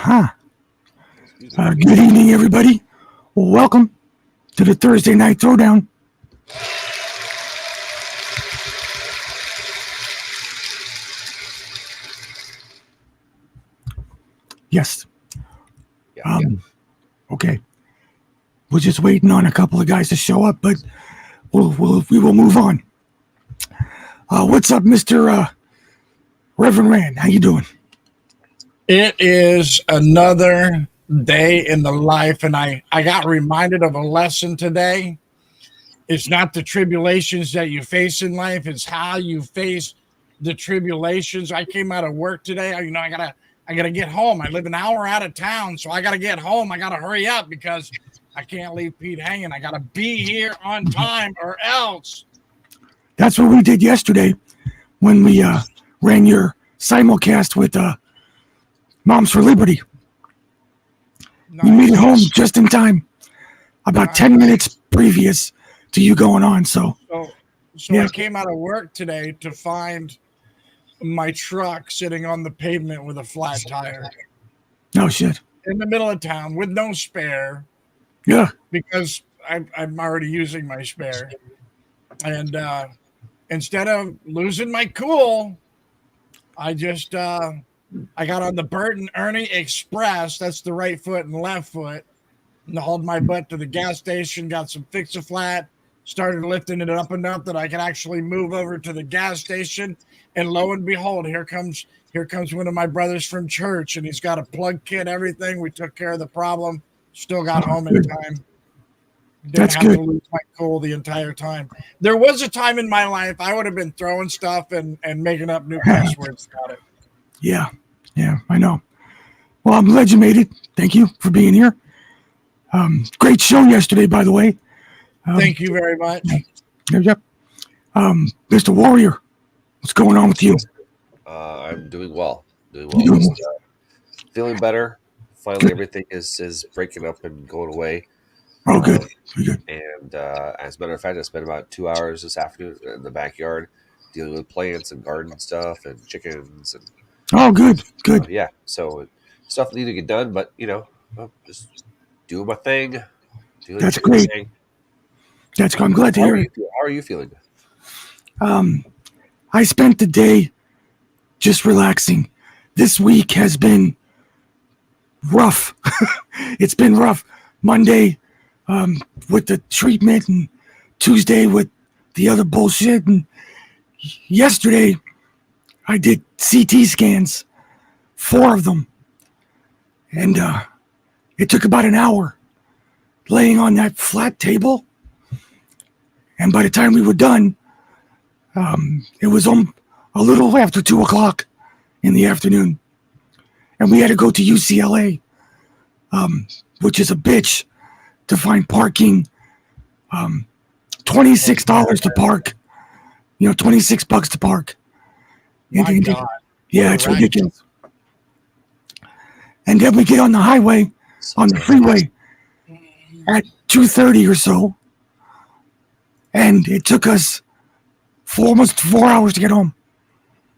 Uh-huh. Excuse me. Good evening, everybody. Welcome to the Thursday Night Throwdown. Yes. Yeah. Okay. We're just waiting on a couple of guys to show up, but we will move on. What's up, Mr. Reverend Rand? How you doing? It is another day in the life, and I got reminded of a lesson today. It's not the tribulations that you face in life, it's how you face the tribulations. I came out of work today. I gotta get home. I live an hour out of town, so I gotta get home. I gotta hurry up because I can't leave Pete hanging. I gotta be here on time or else. That's what we did yesterday when we ran your simulcast with Moms for Liberty. We made it home just in time, about 10 minutes previous to you going on. So I came out of work today to find my truck sitting on the pavement with a flat tire no shit. in the middle of town with no spare Yeah. because I'm already using my spare. And instead of losing my cool, I just I got on the Bert and Ernie Express. That's the right foot and left foot. And hauled my butt to the gas station, got some Fix-A-Flat, started lifting it up enough that I could actually move over to the gas station. And lo and behold, here comes one of my brothers from church, and he's got a plug kit, everything. We took care of the problem. Still got home in time. That's Didn't have good. to lose my cool the entire time. There was a time in my life I would have been throwing stuff and making up new passwords about it. Yeah, I know. Well, I'm glad you made it. Thank you for being here. Great show yesterday, by the way. Thank you very much. Yep. Mr. Warrior, what's going on with you? I'm doing well. You Just, doing feeling better. Finally, everything is breaking up and going away. Oh, good. Good. And as a matter of fact, I spent about 2 hours this afternoon in the backyard dealing with plants and garden stuff and chickens and Oh, good. Good. yeah. So stuff needed to get done, but just doing my thing. Doing That's my great. thing. That's good. I'm glad to How hear are it. How are you feeling? I spent the day just relaxing. This week has been rough. It's been rough. Monday with the treatment, and Tuesday with the other bullshit, and yesterday I did CT scans, 4 of them, and it took about an hour laying on that flat table. And by the time we were done, it was a little after 2 o'clock in the afternoon, and we had to go to UCLA, which is a bitch to find parking. $26 to park. $26 to park. My God. Yeah, it's ridiculous. And then we get on the highway, on the freeway, at 2:30 or so, and it took us almost 4 hours to get home.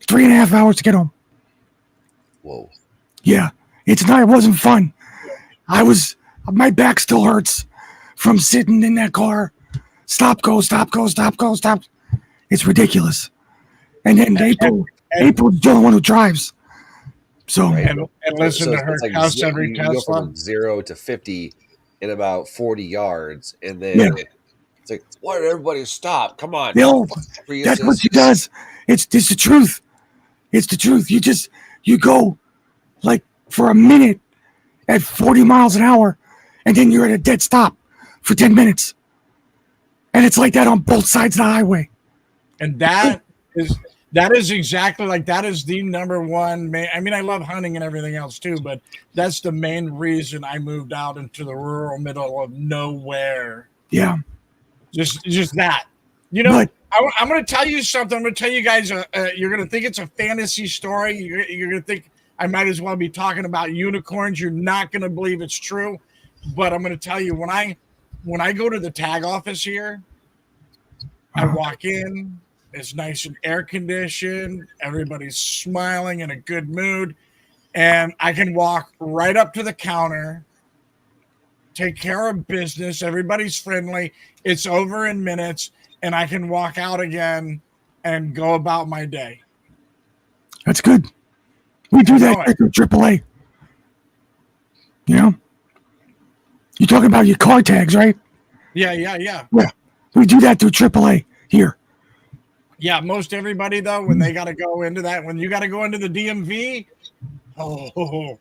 3.5 hours to get home. Whoa. Yeah, it wasn't fun. My back still hurts from sitting in that car. Stop, go, stop, go, stop, go, stop. It's ridiculous. And then April's the only one who drives. So, Right. And listen to her it's like cuss every you go Tesla. from 0 to 50 in about 40 yards, and then Yeah. it's like, why did everybody stop? Come on, that's what she does. It's the truth. It's the truth. You go like for a minute at 40 miles an hour, and then you're at a dead stop for 10 minutes. And it's like that on both sides of the highway. And that is exactly like that is the number one main. I mean, I love hunting and everything else too, but that's the main reason I moved out into the rural middle of nowhere. Yeah. Just that. But I'm going to tell you something. I'm going to tell you guys. You're going to think it's a fantasy story. You're going to think I might as well be talking about unicorns. You're not going to believe it's true, but I'm going to tell you when I go to the tag office here, I walk in. It's nice and air conditioned. Everybody's smiling in a good mood. and I can walk right up to the counter, take care of business. Everybody's friendly. It's over in minutes, and I can walk out again and go about my day. That's good. We do that know at AAA. You know? You're talking about your car tags, right? Yeah. Yeah. We do that through AAA here. Yeah, most everybody though, when they got to go into that, when you got to go into the DMV, Oh,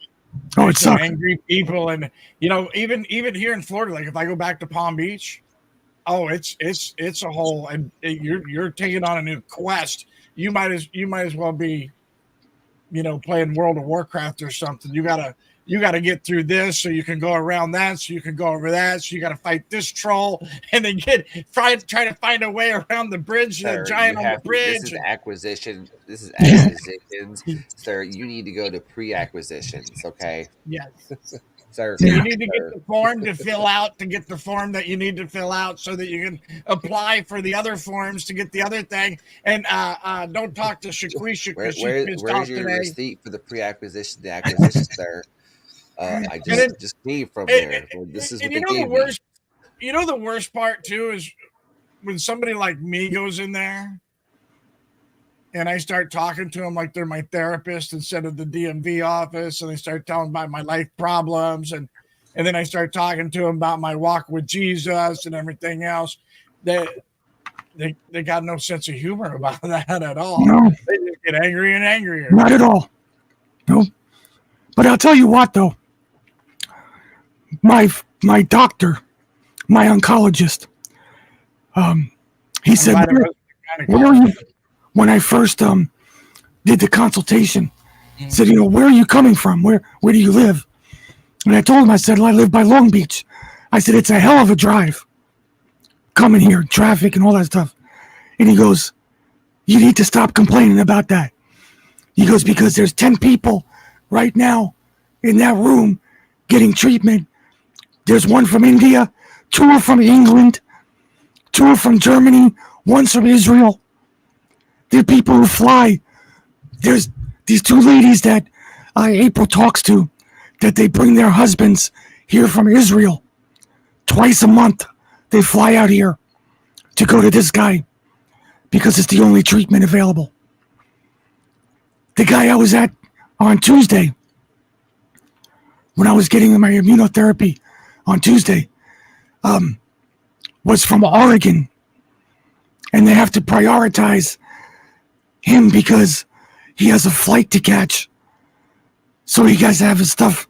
it some sucks. angry people, and even here in Florida, like if I go back to Palm Beach, it's a whole, and you're taking on a new quest. You might as well be, playing World of Warcraft or something. You gotta get through this so you can go around that, so you can go over that, so you gotta fight this troll, and then try to find a way around the bridge, the Sir, giant on the bridge. This is acquisition. This is acquisitions, sir. You need to go to pre-acquisitions, okay, Yes. sir. So you need to get the form to fill out to get the form that you need to fill out so that you can apply for the other forms to get the other thing. And don't talk to Shaquisha because she's pissed off Where's your today. receipt for the pre-acquisition, the acquisition, sir? I just came from there. This is what they gave me. The worst part too is when somebody like me goes in there and I start talking to them like they're my therapist instead of the DMV office, and they start telling about my life problems, and then I start talking to them about my walk with Jesus and everything else. They got no sense of humor about that at all. No. They just get angry and angrier. Not at all. No. But I'll tell you what, though. My doctor, my oncologist, he said, where are you? When I first did the consultation, said, where are you coming from? Where do you live? And I told him, I said, I live by Long Beach. I said, it's a hell of a drive coming here, traffic and all that stuff. And he goes, you need to stop complaining about that. He goes, because there's 10 people right now in that room getting treatment. There's one from India, 2 are from England, 2 are from Germany, 1's from Israel. There are people who fly. There's these 2 ladies that April talks to, that they bring their husbands here from Israel. Twice a month, they fly out here to go to this guy because it's the only treatment available. The guy I was at on Tuesday, when I was getting my immunotherapy on Tuesday, was from Oregon. And they have to prioritize him because he has a flight to catch. So he has to have his stuff,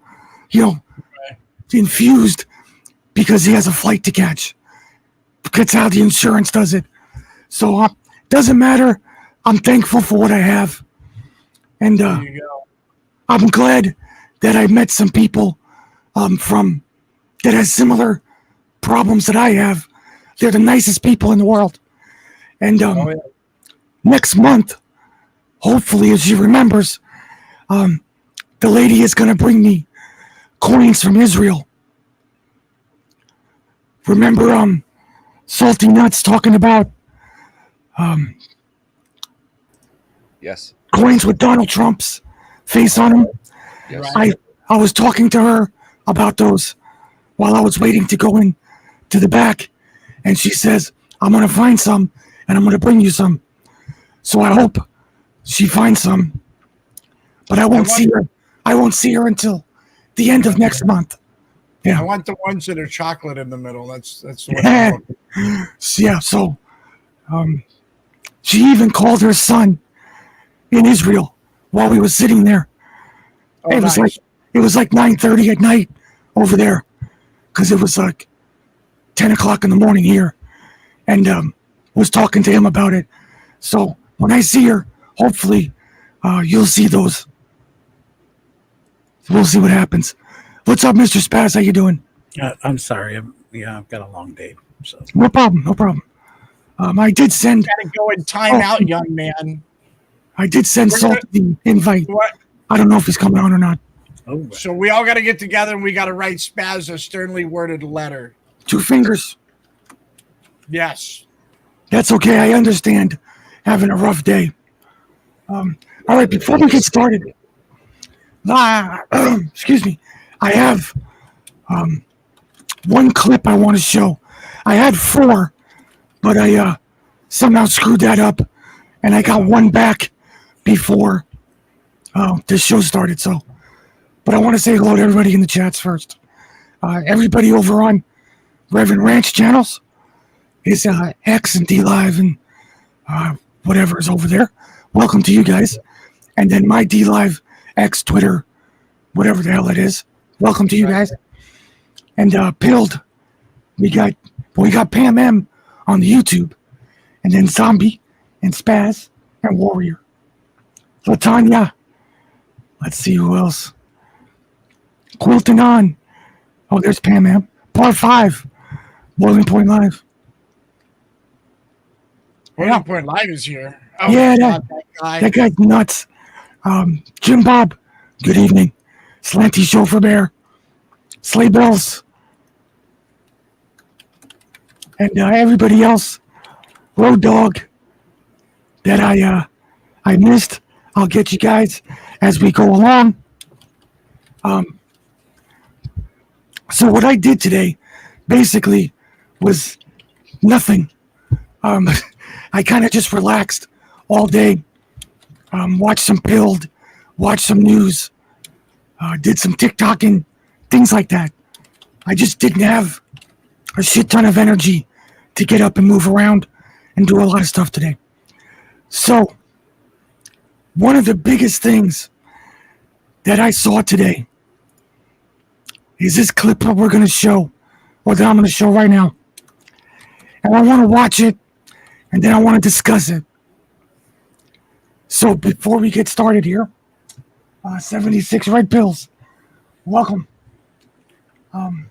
infused because he has a flight to catch. That's how the insurance does it. So doesn't matter. I'm thankful for what I have. And I'm glad that I met some people that has similar problems that I have. They're the nicest people in the world. And next month, hopefully, as she remembers, the lady is going to bring me coins from Israel. Remember Salty Nuts talking about Yes. coins with Donald Trump's face on them? Yes. I was talking to her about those while I was waiting to go in to the back, and she says, I'm going to find some, and I'm going to bring you some. So I hope she finds some, but I won't see her. I won't see her until the end of next month. Yeah. I want the ones that are chocolate in the middle. That's what Yeah. Yeah. So, she even called her son in Israel while we were sitting there. Oh, it was like 9:30 at night over there, because it was like 10 o'clock in the morning here, and was talking to him about it. So when I see her, hopefully you'll see those. We'll see what happens. What's up, Mr. Spaz? How you doing? I'm sorry. I've got a long day. So No problem. I did send. Gotta go in time out, young man. I did send Salt the invite. What? I don't know if he's coming on or not. oh, So we all got to get together and we got to write Spaz a sternly worded letter. 2 fingers. Yes. That's okay. I understand having a rough day. All right, before we get started, excuse me. I have one clip I want to show. I had 4, but I somehow screwed that up, and I got one back before the show started. So, but I want to say hello to everybody in the chats first. Everybody over on Reverend Ranch channels is X and D Live and whatever is over there. Welcome to you guys. And then my D Live, X, Twitter, whatever the hell it is. Welcome to you guys. And Pilled, we got Pam M on the YouTube, and then Zombie and Spaz and Warrior. Latanya. Let's see who else. Quilting on. Oh, there's Pam M. Part 5. Boiling Point Live. Boiling Point Live is here. Oh, Yeah, God, that guy. That guy's nuts. Jim Bob, good evening. Slanty Chauffeur Bear. Sleigh Bells. And everybody else. Road Dog. That I missed. I'll get you guys as we go along. So what I did today basically was nothing. I kind of just relaxed all day. Watched some Pilled, watched some news, did some TikToking, things like that. I just didn't have a shit ton of energy to get up and move around and do a lot of stuff today. So, one of the biggest things that I saw today is this clip that we're going to show, or that I'm going to show right now. And I want to watch it, and then I want to discuss it. So before we get started here, 76 Red Pills, welcome. And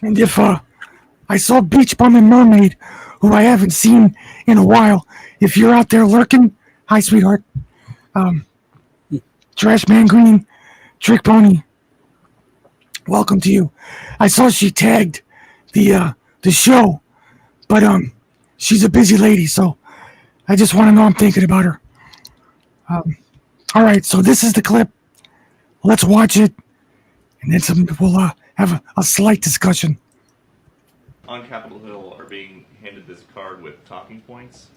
if I saw Beach Bum and Mermaid, who I haven't seen in a while, if you're out there lurking, hi sweetheart. Trash Man Green, Trick Pony, welcome to you. I saw she tagged the show, but she's a busy lady, so I just want to know I'm thinking about her. All right, so this is the clip. Let's watch it, and then we'll have a slight discussion. On Capitol Hill are being handed this card with talking points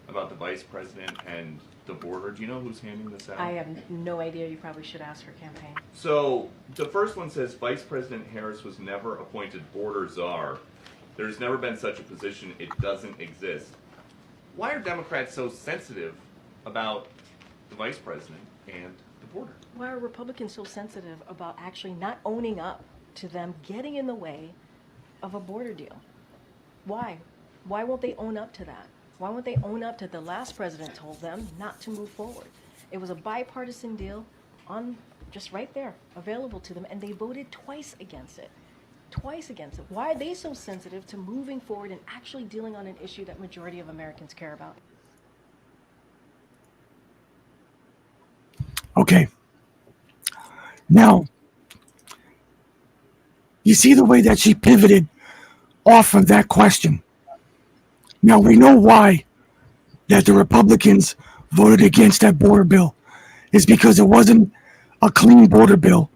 about the vice president and the border. Do you know who's handing this out? I have no idea. You probably should ask her campaign. So the first one says Vice President Harris was never appointed border czar. There's never been such a position. It doesn't exist. Why are Democrats so sensitive about the vice president and the border? Why are Republicans so sensitive about actually not owning up to them getting in the way of a border deal? Why? Why won't they own up to that? Why won't they own up to the last president told them not to move forward? It was a bipartisan deal on just right there, available to them, and they voted twice against it. Twice against it. Why are they so sensitive to moving forward and actually dealing on an issue that majority of Americans care about? Okay. Now, you see the way that she pivoted off of that question. Now, we know why that the Republicans voted against that border bill is because it wasn't a clean border bill.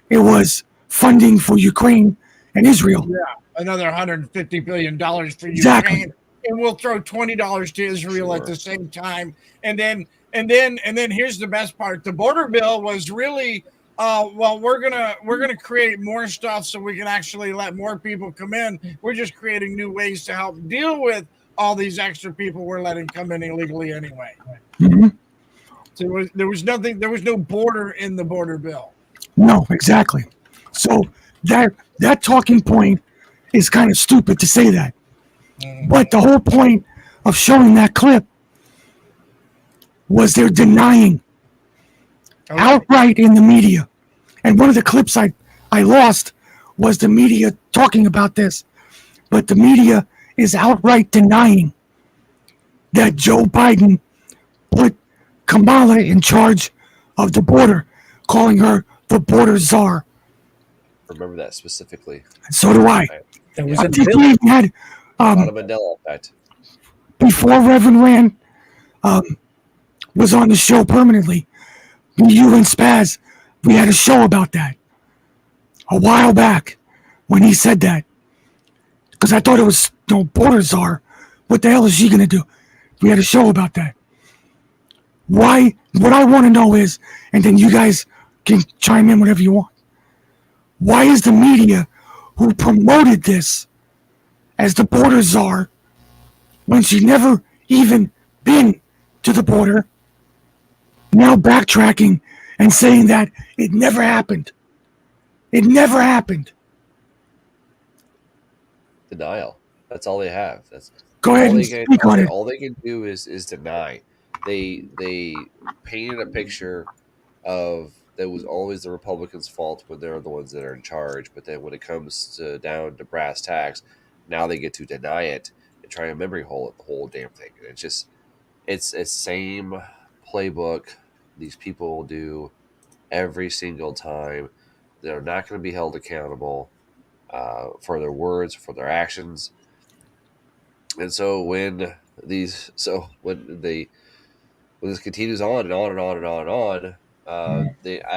It was funding for Ukraine and Israel. Yeah, another $150 billion for Exactly. Ukraine, and we'll throw $20 to Israel at the same time. And then here's the best part: the border bill was really, well, we're gonna create more stuff so we can actually let more people come in. We're just creating new ways to help deal with all these extra people we're letting come in illegally anyway. Mm-hmm. So there was no border in the border bill. No, exactly. So that talking point is kind of stupid to say that. But the whole point of showing that clip was they're denying outright in the media. And one of the clips I lost was the media talking about this. But the media is outright denying that Joe Biden put Kamala in charge of the border, calling her the border czar. Remember that specifically. So do I. That was I in the think bill. we even had A lot of Mandela effect. before Reverend Rand was on the show permanently. You and Spaz We had a show about that a while back when he said that. Because I thought it was, border czar. What the hell is she going to do? We had a show about that. Why? What I want to know is, and then you guys can chime in whatever you want. Why is the media who promoted this as the border czar when she never even been to the border now backtracking and saying that it never happened? It never happened. Denial. That's all they have. That's Go ahead and speak on it. all they can do is deny. They painted a picture of that was always the Republicans' fault when they're the ones that are in charge. But then when it comes down to brass tacks, now they get to deny it and try and memory hole it, the whole damn thing. And it's same playbook these people do every single time. They're not going to be held accountable for their words, for their actions. And so when this continues on and on and on and on and on,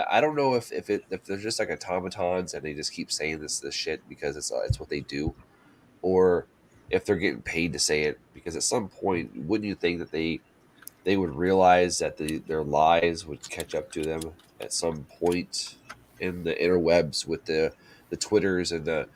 I don't know if they're just like automatons and they just keep saying this shit because it's what they do, or if they're getting paid to say it. Because at some point, wouldn't you think that they would realize that their lies would catch up to them at some point in the interwebs with the Twitters and the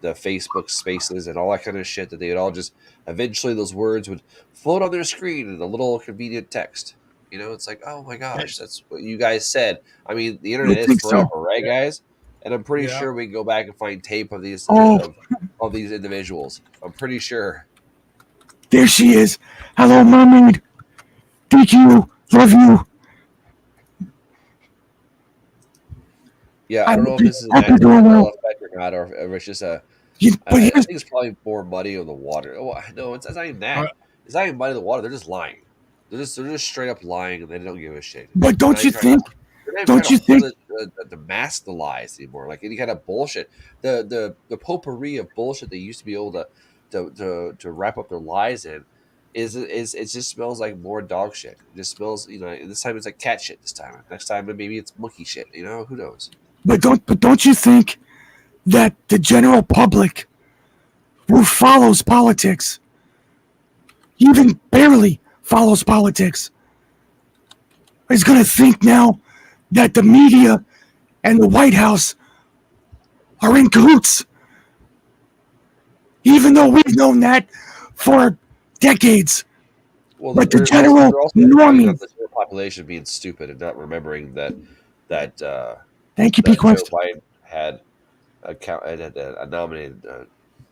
Facebook spaces and all that kind of shit, that they would all just eventually those words would float on their screen in a little convenient text. It's like, oh my gosh, that's what you guys said. I mean, the internet is forever, right, guys? And I'm pretty sure we can go back and find tape of these of these individuals. I'm pretty sure. There she is. Hello, mermaid. Thank you. Love you. Yeah, I don't know if this is an actual effect or not, or if it's just a. I think it's probably more muddy on the water. Oh, no, it's not even that. It's not even muddy on the water. They're just lying. They're just straight up lying, and they don't give a shit. But don't you think? Don't you think to mask the lies anymore? Like any kind of bullshit, the potpourri of bullshit they used to be able to wrap up their lies in, is it just smells like more dog shit. It just smells, this time it's like cat shit. This time, next time maybe it's monkey shit. Who knows? But don't you think that the general public who follows politics, even barely follows politics, is going to think now that the media and the White House are in cahoots? Even though we've known that for decades. Well, but the general normie, the population being stupid and not remembering that thank you, P. Quest. Joe Biden had nominated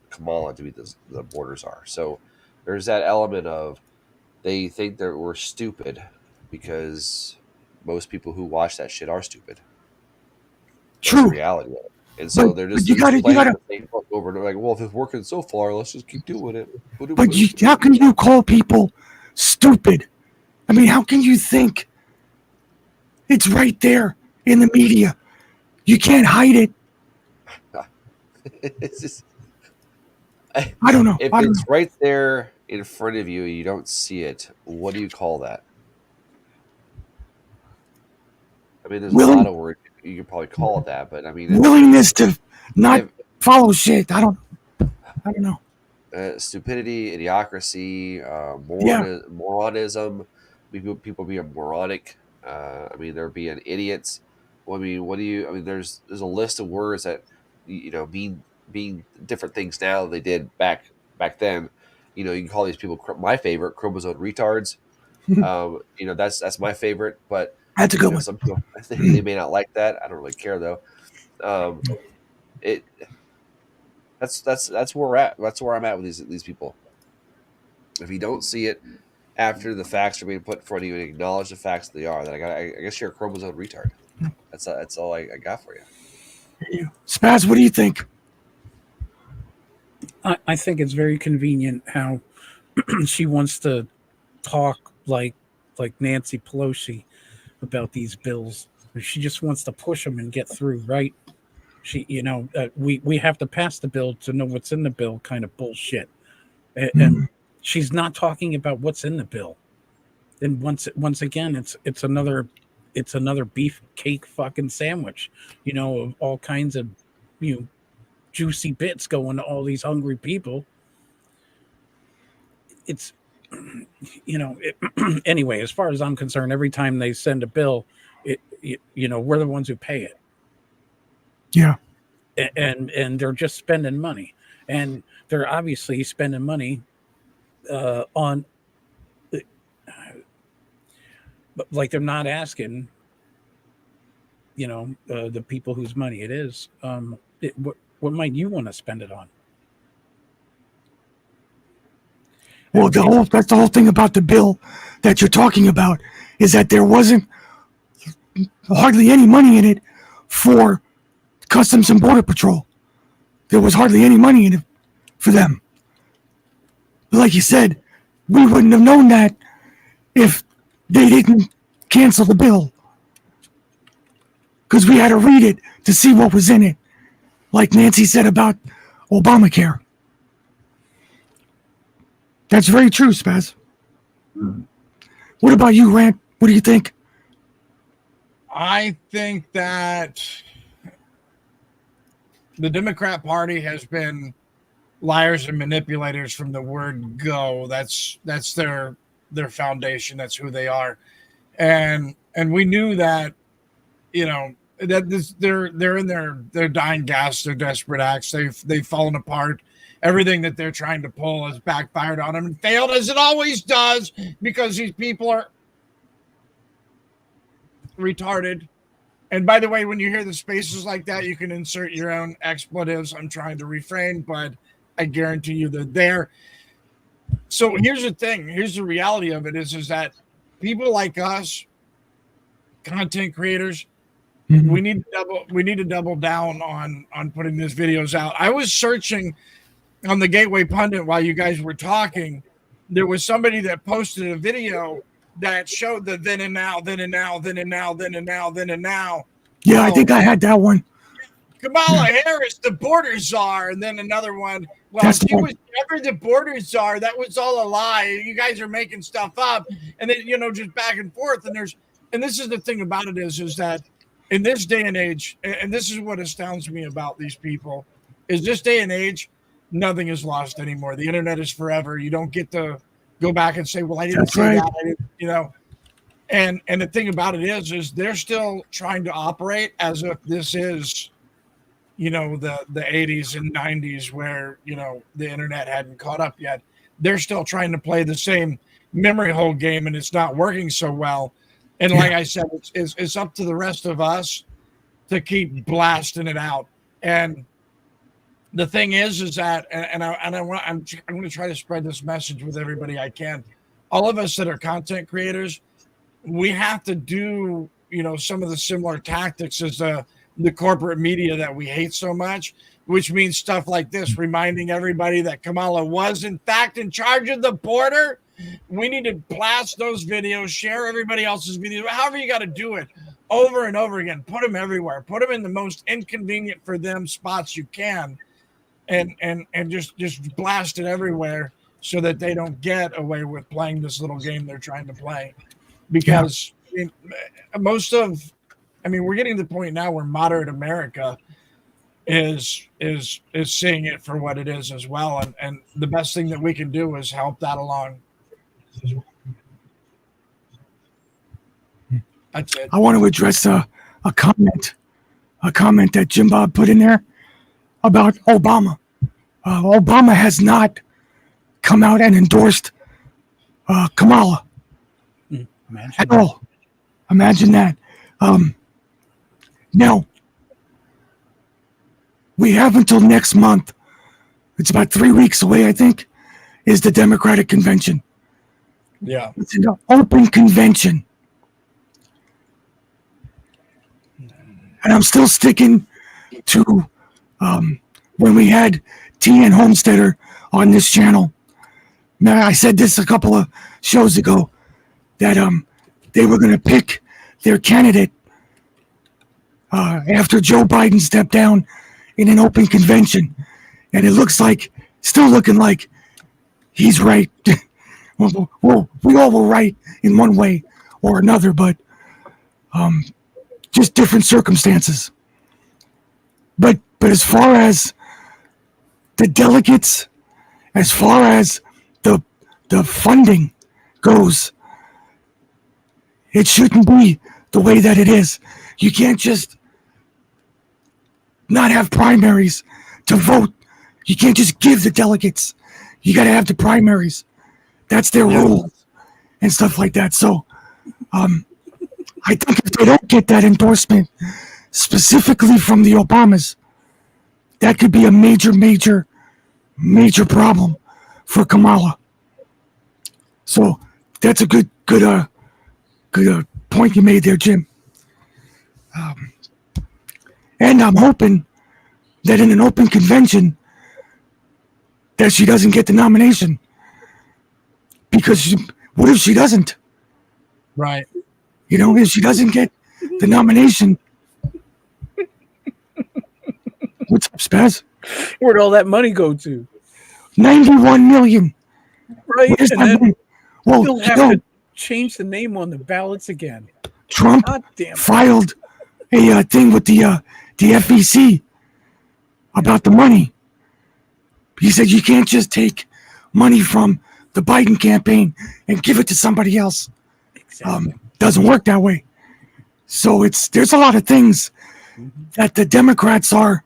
Kamala to be the border czar. So there's that element of they think that we're stupid because most people who watch that shit are stupid. True. That's the reality of it. And so they're just playing the same book over and over. Like, well, if it's working so far, let's just keep doing it. But how can you call people stupid? I mean, how can you think? It's right there in the media. You can't hide it. It's just, I don't know. If it's right there in front of you, you don't see it. What do you call that? I mean, there's a lot of words you could probably call it that, but I mean, willingness to not follow shit. I don't know. Stupidity, idiocracy, moronism. People being moronic. I mean, they're being idiots. Well, I mean, what do you? I mean, there's a list of words that mean different things now than they did back then. You can call these people my favorite chromosome retards. That's my favorite, but that's a good one. Some people, I think they may not like that. I don't really care though. That's where we're at. That's where I'm at with these people. If you don't see it after the facts are being put in front of you and acknowledge the facts that they are, then I guess you're a chromosome retard. That's all I got for you. Spaz, what do you think? I think it's very convenient how she wants to talk like Nancy Pelosi about these bills. She just wants to push them and get through, right? She, we have to pass the bill to know what's in the bill kind of bullshit. And she's not talking about what's in the bill. And once again, it's another it's another beef cake fucking sandwich, you know, of all kinds of, you know, juicy bits going to all these hungry people. It's, you know, anyway, as far as I'm concerned, every time they send a bill, you know, we're the ones who pay it. Yeah. And they're just spending money, and they're obviously spending money on, but like they're not asking, you know, the people whose money it is, what might you want to spend it on? Well, that's the whole thing about the bill that you're talking about, is that there wasn't hardly any money in it for Customs and Border Patrol. There was hardly any money in it for them. But like you said, we wouldn't have known that if they didn't cancel the bill, because we had to read it to see what was in it, like Nancy said about Obamacare. That's very true, Spaz. What about you, Rand? What do you think? I think that the Democrat Party has been liars and manipulators from the word go. That's their foundation. That's who they are. And we knew that, you know, that they're in their dying gasp, their desperate acts. They've fallen apart. Everything that they're trying to pull has backfired on them and failed, as it always does, because these people are retarded. And by the way, when you hear the spaces like that, you can insert your own expletives. I'm trying to refrain, but I guarantee you they're there. So here's the thing. Here's the reality of it is that people like us, content creators, we need to double down on putting these videos out. I was searching on the Gateway Pundit while you guys were talking. There was somebody that posted a video that showed the then and now, then and now, then and now, then and now, then and now. Yeah, I think I had that one. Kamala Harris, the border czar, and then another one. Well, That's she was never the border czar. That was all a lie. You guys are making stuff up, and then, you know, just back and forth. And this is the thing about it is that in this day and age, and this is what astounds me about these people, is this day and age, nothing is lost anymore. The internet is forever. You don't get to go back and say, well, I didn't say that. I didn't, you know. And the thing about it is they're still trying to operate as if this is, you know, the 80s and 90s where, you know, the internet hadn't caught up yet. They're still trying to play the same memory hole game, and it's not working so well. And like I said, it's up to the rest of us to keep blasting it out. And the thing is that, I'm going to try to spread this message with everybody I can. All of us that are content creators, we have to do, you know, some of the similar tactics as the corporate media that we hate so much, which means stuff like this, reminding everybody that Kamala was in fact in charge of the border. We need to blast those videos, share everybody else's videos, however you got to do it, over and over again. Put them everywhere. Put them in the most inconvenient for them spots you can, and just blast it everywhere so that they don't get away with playing this little game they're trying to play. Because we're getting to the point now where moderate America is seeing it for what it is as well, and the best thing that we can do is help that along. That's it. I want to address a comment that Jim Bob put in there about Obama. Obama has not come out and endorsed Kamala at all. Imagine that. Now, we have until next month. It's about 3 weeks away, I think, is the Democratic Convention. Yeah. It's an open convention. And I'm still sticking to when we had T.N. Homesteader on this channel. Now, I said this a couple of shows ago, that they were going to pick their candidate after Joe Biden stepped down in an open convention. And it looks like, still looking like he's right. Well, we all were right in one way or another, but just different circumstances. But as far as the delegates, as far as the funding goes, it shouldn't be the way that it is. You can't just not have primaries to vote. You can't just give the delegates. You got to have the primaries. That's their rules and stuff like that. So I think if they don't get that endorsement specifically from the Obamas, that could be a major, major, major problem for Kamala. So that's a good point you made there, Jim. And I'm hoping that in an open convention that she doesn't get the nomination. Because what if she doesn't? Right. You know, if she doesn't get the nomination, what's up, Spaz? Where'd all that money go to? 91 million. Right. Where's And that then money? Well, you'll have to change the name on the ballots again. Trump God damn it. filed a thing with the FEC about the money. He said you can't just take money from the Biden campaign and give it to somebody else. Exactly. Doesn't work that way. So there's a lot of things that the Democrats are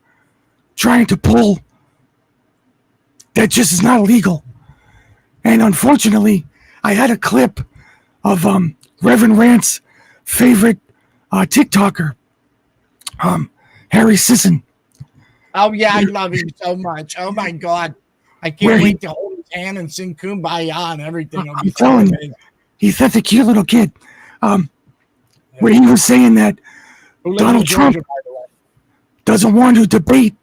trying to pull that just is not illegal. And unfortunately, I had a clip of Reverend Rant's favorite TikToker, Harry Sisson. Oh yeah, I love him so much. Oh my God, I can't Where he- wait to hold his hand and sing "Kumbaya" and everything. It'll I'm be so telling you. amazing. He's such a cute little kid. Where he was saying that Who lives Donald in Georgia, Trump by the way. doesn't want to debate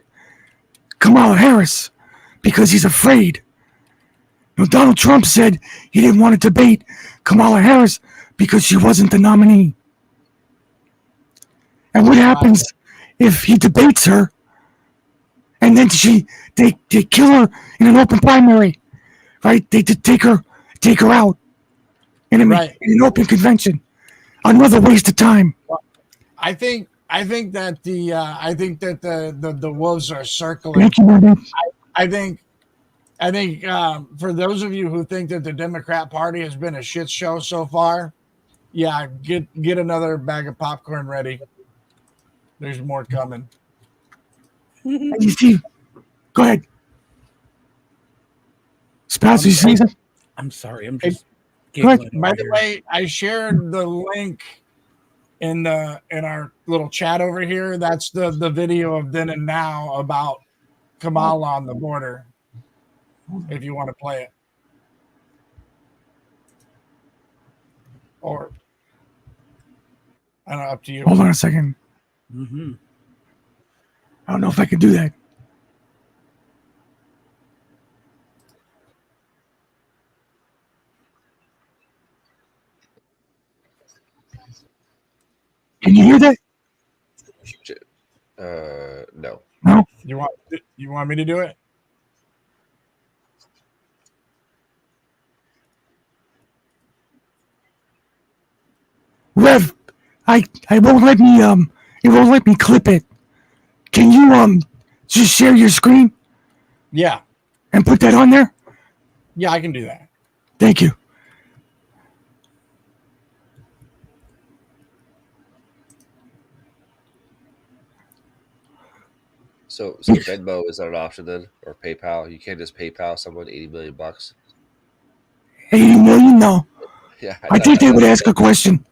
Kamala Harris because he's afraid. You know, Donald Trump said he didn't want to debate Kamala Harris because she wasn't the nominee. And what happens if he debates her and then they kill her in an open primary, right? They take her out in an open convention. Another waste of time. I think that the wolves are circling. Thank you, Ruben. I think for those of you who think that the Democrat Party has been a shit show so far, yeah, get another bag of popcorn ready. There's more coming. You see, go ahead. Spouse, you say something? I'm sorry. I'm just Go ahead. giggling. By over the here. way, I shared the link in our little chat over here. That's the video of then and now about Kamala on the border. If you want to play it, or I don't know, up to you. Hold on a second. Mhm. I don't know if I can do that. Can you hear that? No. No? You want me to do it? Rev, I won't let me it won't let me clip it. Can you just share your screen Yeah, and put that on there? yeah, I can do that. Thank you. So Venmo is not an option then, or PayPal. You can't just PayPal someone $80 million. 80 million? No. Yeah, I think they would ask a question.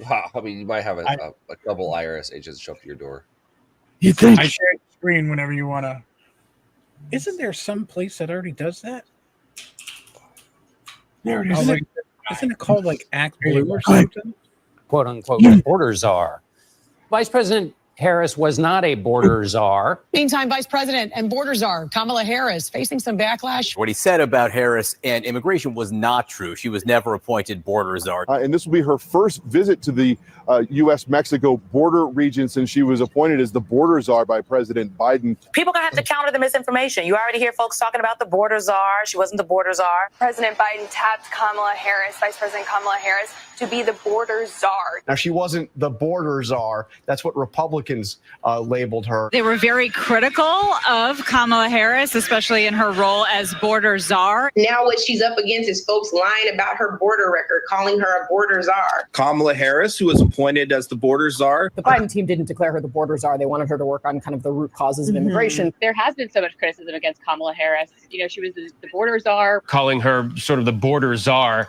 Wow, I mean, you might have a couple IRS agents show up to your door. You think? I share the screen whenever you want to. Isn't there some place that already does that? There it I'll is. look- Isn't it called like Act Blue or Go ahead. something? quote unquote Yeah. borders are. Vice President Harris was not a border czar. Meantime, Vice President and border czar Kamala Harris facing some backlash. What he said about Harris and immigration was not true. She was never appointed border czar. And this will be her first visit to the U.S.-Mexico border region since she was appointed as the border czar by President Biden. People are going to have to counter the misinformation. You already hear folks talking about the border czar. She wasn't the border czar. President Biden tapped Kamala Harris, Vice President Kamala Harris, to be the border czar. Now, she wasn't the border czar. That's what Republicans labeled her. They were very critical of Kamala Harris, especially in her role as border czar. Now what she's up against is folks lying about her border record, calling her a border czar. Kamala Harris, who was appointed as the border czar. The Biden team didn't declare her the border czar. They wanted her to work on kind of the root causes of immigration. There has been so much criticism against Kamala Harris. You know, she was the border czar. Calling her sort of the border czar,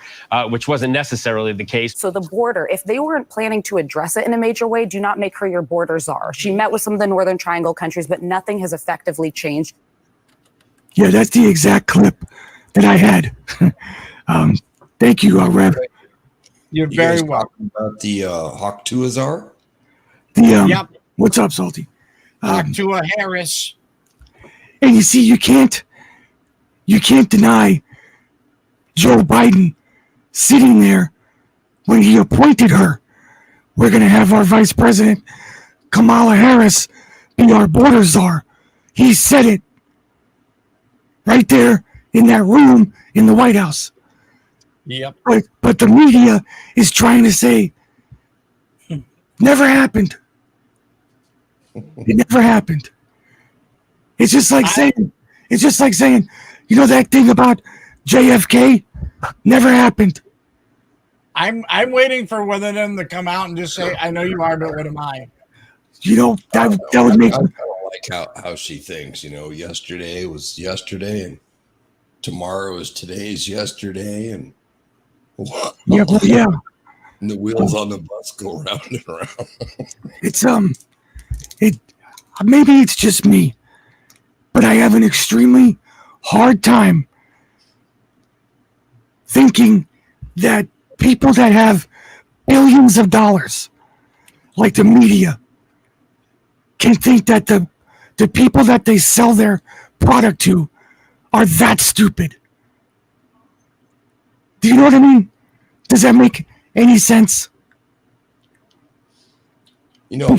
which wasn't necessarily the case. So the border, if they weren't planning to address it in a major way, do not make her your border czar. She met with some of the Northern Triangle countries, but nothing has effectively changed. Yeah, that's the exact clip that I had. Thank you, Rev. You're very welcome. About the Hawk Tuazar? Yep. What's up, Salty? To a Harris. And you see, you can't deny Joe Biden sitting there when he appointed her. We're going to have our Vice President, Kamala Harris, be our border czar. He said it right there in that room in the White House. Yep. But the media is trying to say, never happened. It never happened. It's just like saying, you know that thing about JFK? Never happened. I'm waiting for one of them to come out and just say, I know you are, but what am I? You know, that would make... I kind of like how she thinks, you know, yesterday was yesterday and tomorrow is today's yesterday and yeah. And the wheels on the bus go round and around. It's maybe it's just me, but I have an extremely hard time thinking that people that have billions of dollars, like the media, can think that the people that they sell their product to are that stupid. Do you know what I mean? Does that make any sense? You know,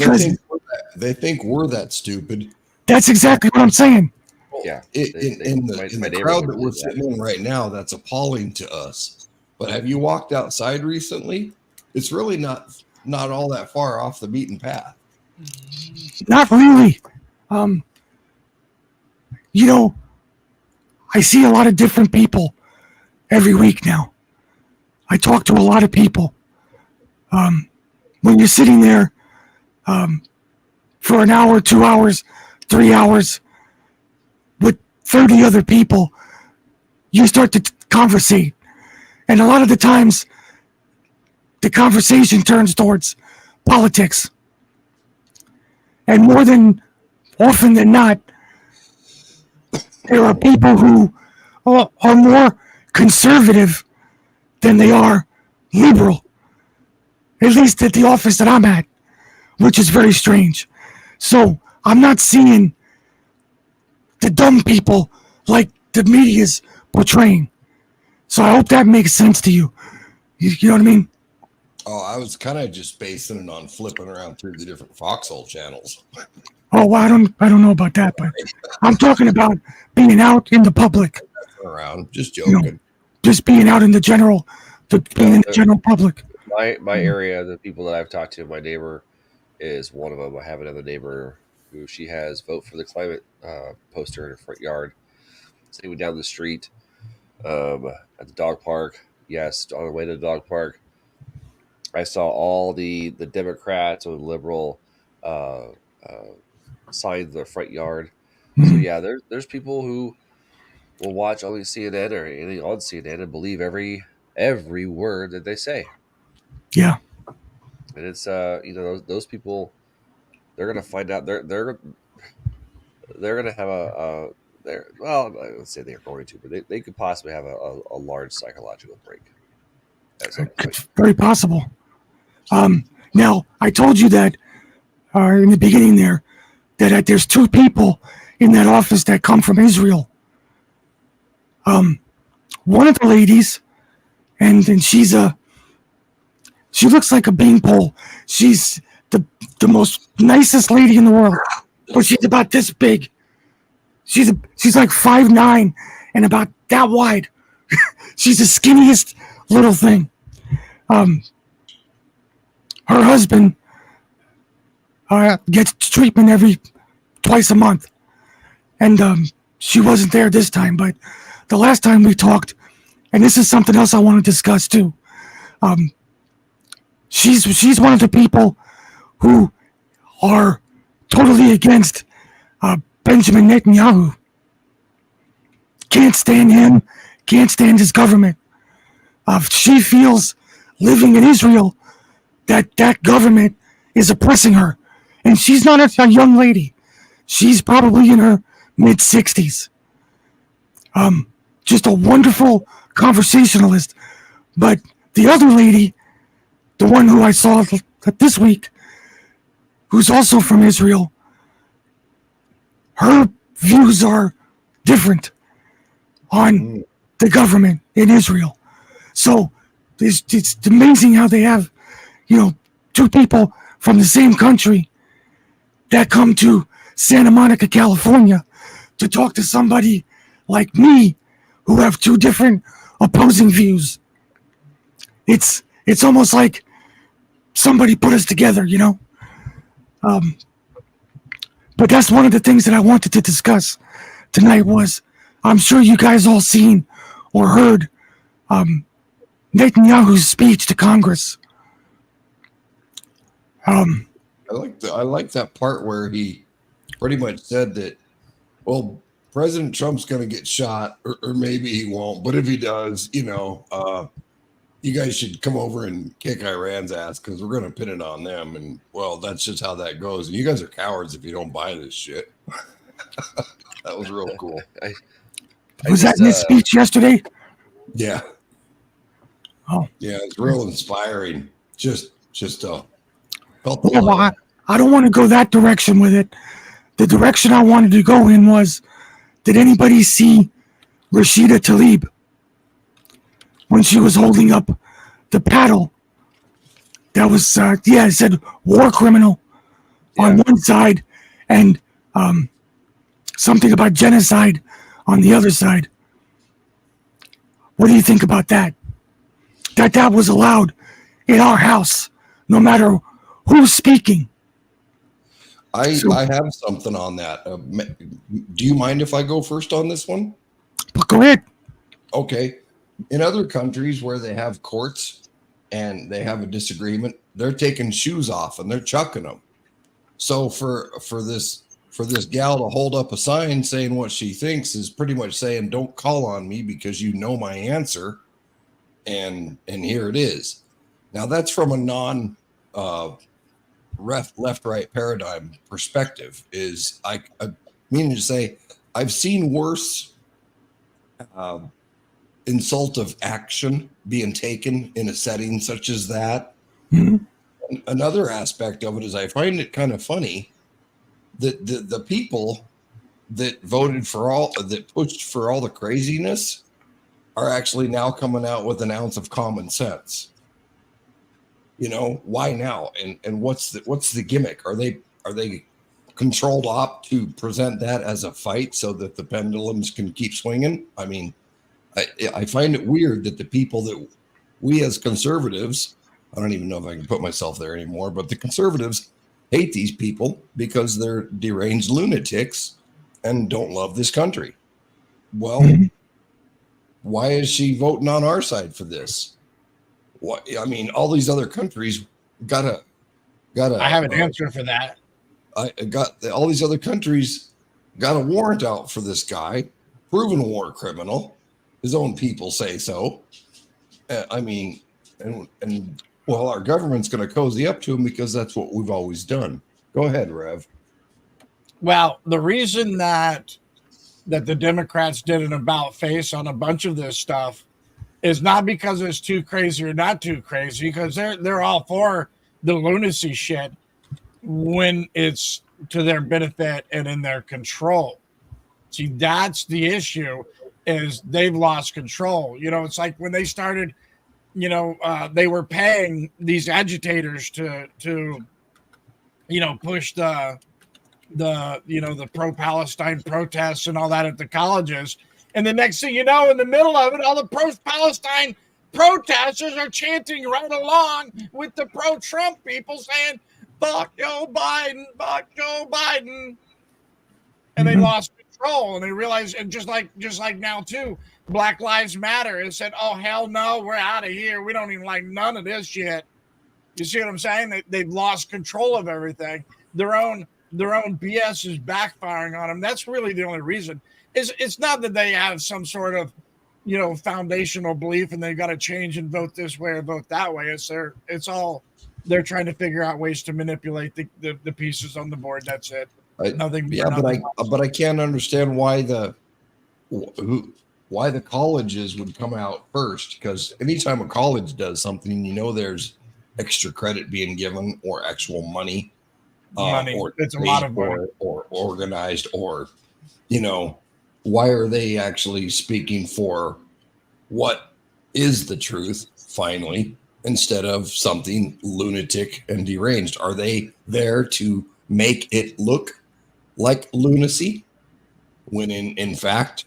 they think we're that stupid. That's exactly what I'm saying. Yeah. In the crowd that we're sitting in right now, that's appalling to us. But have you walked outside recently? It's really not all that far off the beaten path. Not really. You know, I see a lot of different people every week now. I talk to a lot of people. When you're sitting there for an hour, 2 hours, 3 hours with 30 other people, you start to conversate. And a lot of the times, the conversation turns towards politics. And more than often than not, there are people who are more conservative than they are liberal. At least at the office that I'm at, which is very strange. So I'm not seeing the dumb people like the media's portraying. So I hope that makes sense to you. You know what I mean? Oh, I was kind of just basing it on flipping around through the different Foxhole channels. Oh, well, I don't know about that, but I'm talking about being out in the public. Around, just joking. You know, just being out in the general public. My area, the people that I've talked to, my neighbor is one of them. I have another neighbor who she has Vote for the Climate poster in her front yard. Same down the street at the dog park. Yes, on the way to the dog park. I saw all the Democrats or the liberal signs in their front yard. So yeah, there's people who will watch only CNN or anything on CNN and believe every word that they say. Yeah, and it's those people, they're gonna find out they're gonna have I would say they're going to, but they could possibly have a large psychological break at some point. It's very possible. Now, I told you that in the beginning there that there's two people in that office that come from Israel. One of the ladies, and she looks like a beanpole. She's the most nicest lady in the world, but she's about this big. She's like 5'9" and about that wide. She's the skinniest little thing. Her husband gets treatment twice a month, and she wasn't there this time. But the last time we talked, and this is something else I want to discuss too. She's one of the people who are totally against Benjamin Netanyahu. Can't stand him. Can't stand his government. She feels living in Israel that government is oppressing her. And she's not a young lady. She's probably in her mid-60s. Just a wonderful conversationalist. But the other lady, the one who I saw this week, who's also from Israel, her views are different on the government in Israel. So it's amazing how they have, two people from the same country that come to Santa Monica, California to talk to somebody like me who have two different opposing views. It's almost like somebody put us together, But that's one of the things that I wanted to discuss tonight was, I'm sure you guys all seen or heard Netanyahu's speech to Congress. I like that part where he pretty much said that, well, President Trump's going to get shot, or maybe he won't, but if he does, you guys should come over and kick Iran's ass because we're going to pin it on them. And, well, that's just how that goes. And you guys are cowards if you don't buy this shit. That was real cool. Was that in his speech yesterday? Yeah. Oh. Yeah, it's real inspiring. Just felt well, I don't want to go that direction with it. The direction I wanted to go in was, did anybody see Rashida Tlaib when she was holding up the paddle? That was, it said war criminal on one side and something about genocide on the other side. What do you think about that? That was allowed in our house, no matter who's speaking. I have something on that. Do you mind if I go first on this one? Go ahead. Okay. In other countries where they have courts and they have a disagreement, they're taking shoes off and they're chucking them. So for this gal to hold up a sign saying what she thinks is pretty much saying, don't call on me because you know my answer. And here it is. Now that's from a non left-right paradigm perspective. Is I mean to say I've seen worse insult of action being taken in a setting such as that. Mm-hmm. Another aspect of it is I find it kind of funny that the people that voted that pushed for all the craziness are actually now coming out with an ounce of common sense. Why now? And what's the gimmick? Are they controlled op to present that as a fight so that the pendulums can keep swinging? I mean, I find it weird that the people that we as conservatives, I don't even know if I can put myself there anymore, but the conservatives hate these people because they're deranged lunatics and don't love this country. Well, why is she voting on our side for this? What, I mean, all these other countries gotta. I have an answer for that. All these other countries got a warrant out for this guy, proven war criminal. His own people say so. I mean, and well, our government's going to cozy up to him because that's what we've always done. Go ahead, Rev. Well, the reason that the Democrats did an about face on a bunch of this stuff is not because it's too crazy or not too crazy, because they're all for the lunacy shit. when it's to their benefit and in their control. See, that's the issue, is they've lost control. You know, it's like when they started, you know, they were paying these agitators to you know, push the pro-Palestine protests and all that at the colleges. And the next thing you know, in the middle of it, all the pro-Palestine protesters are chanting right along with the pro-Trump people saying, fuck Joe Biden, fuck Joe Biden. And they lost control, and they realized, and just like now too, Black Lives Matter has said, oh, hell no, we're out of here. We don't even like none of this shit. You see what I'm saying? They've lost control of everything. Their own BS is backfiring on them. That's really the only reason. It's not that they have some sort of, you know, foundational belief and they've got to change and vote this way or vote that way. It's all they're trying to figure out ways to manipulate the pieces on the board. That's it. Nothing. Yeah, but I can't understand why the colleges would come out first, because anytime a college does something, you know, there's extra credit being given or actual money. Or it's a lot of money. Or organized, or, you know, why are they actually speaking for what is the truth finally, instead of something lunatic and deranged? Are they there to make it look like lunacy when in fact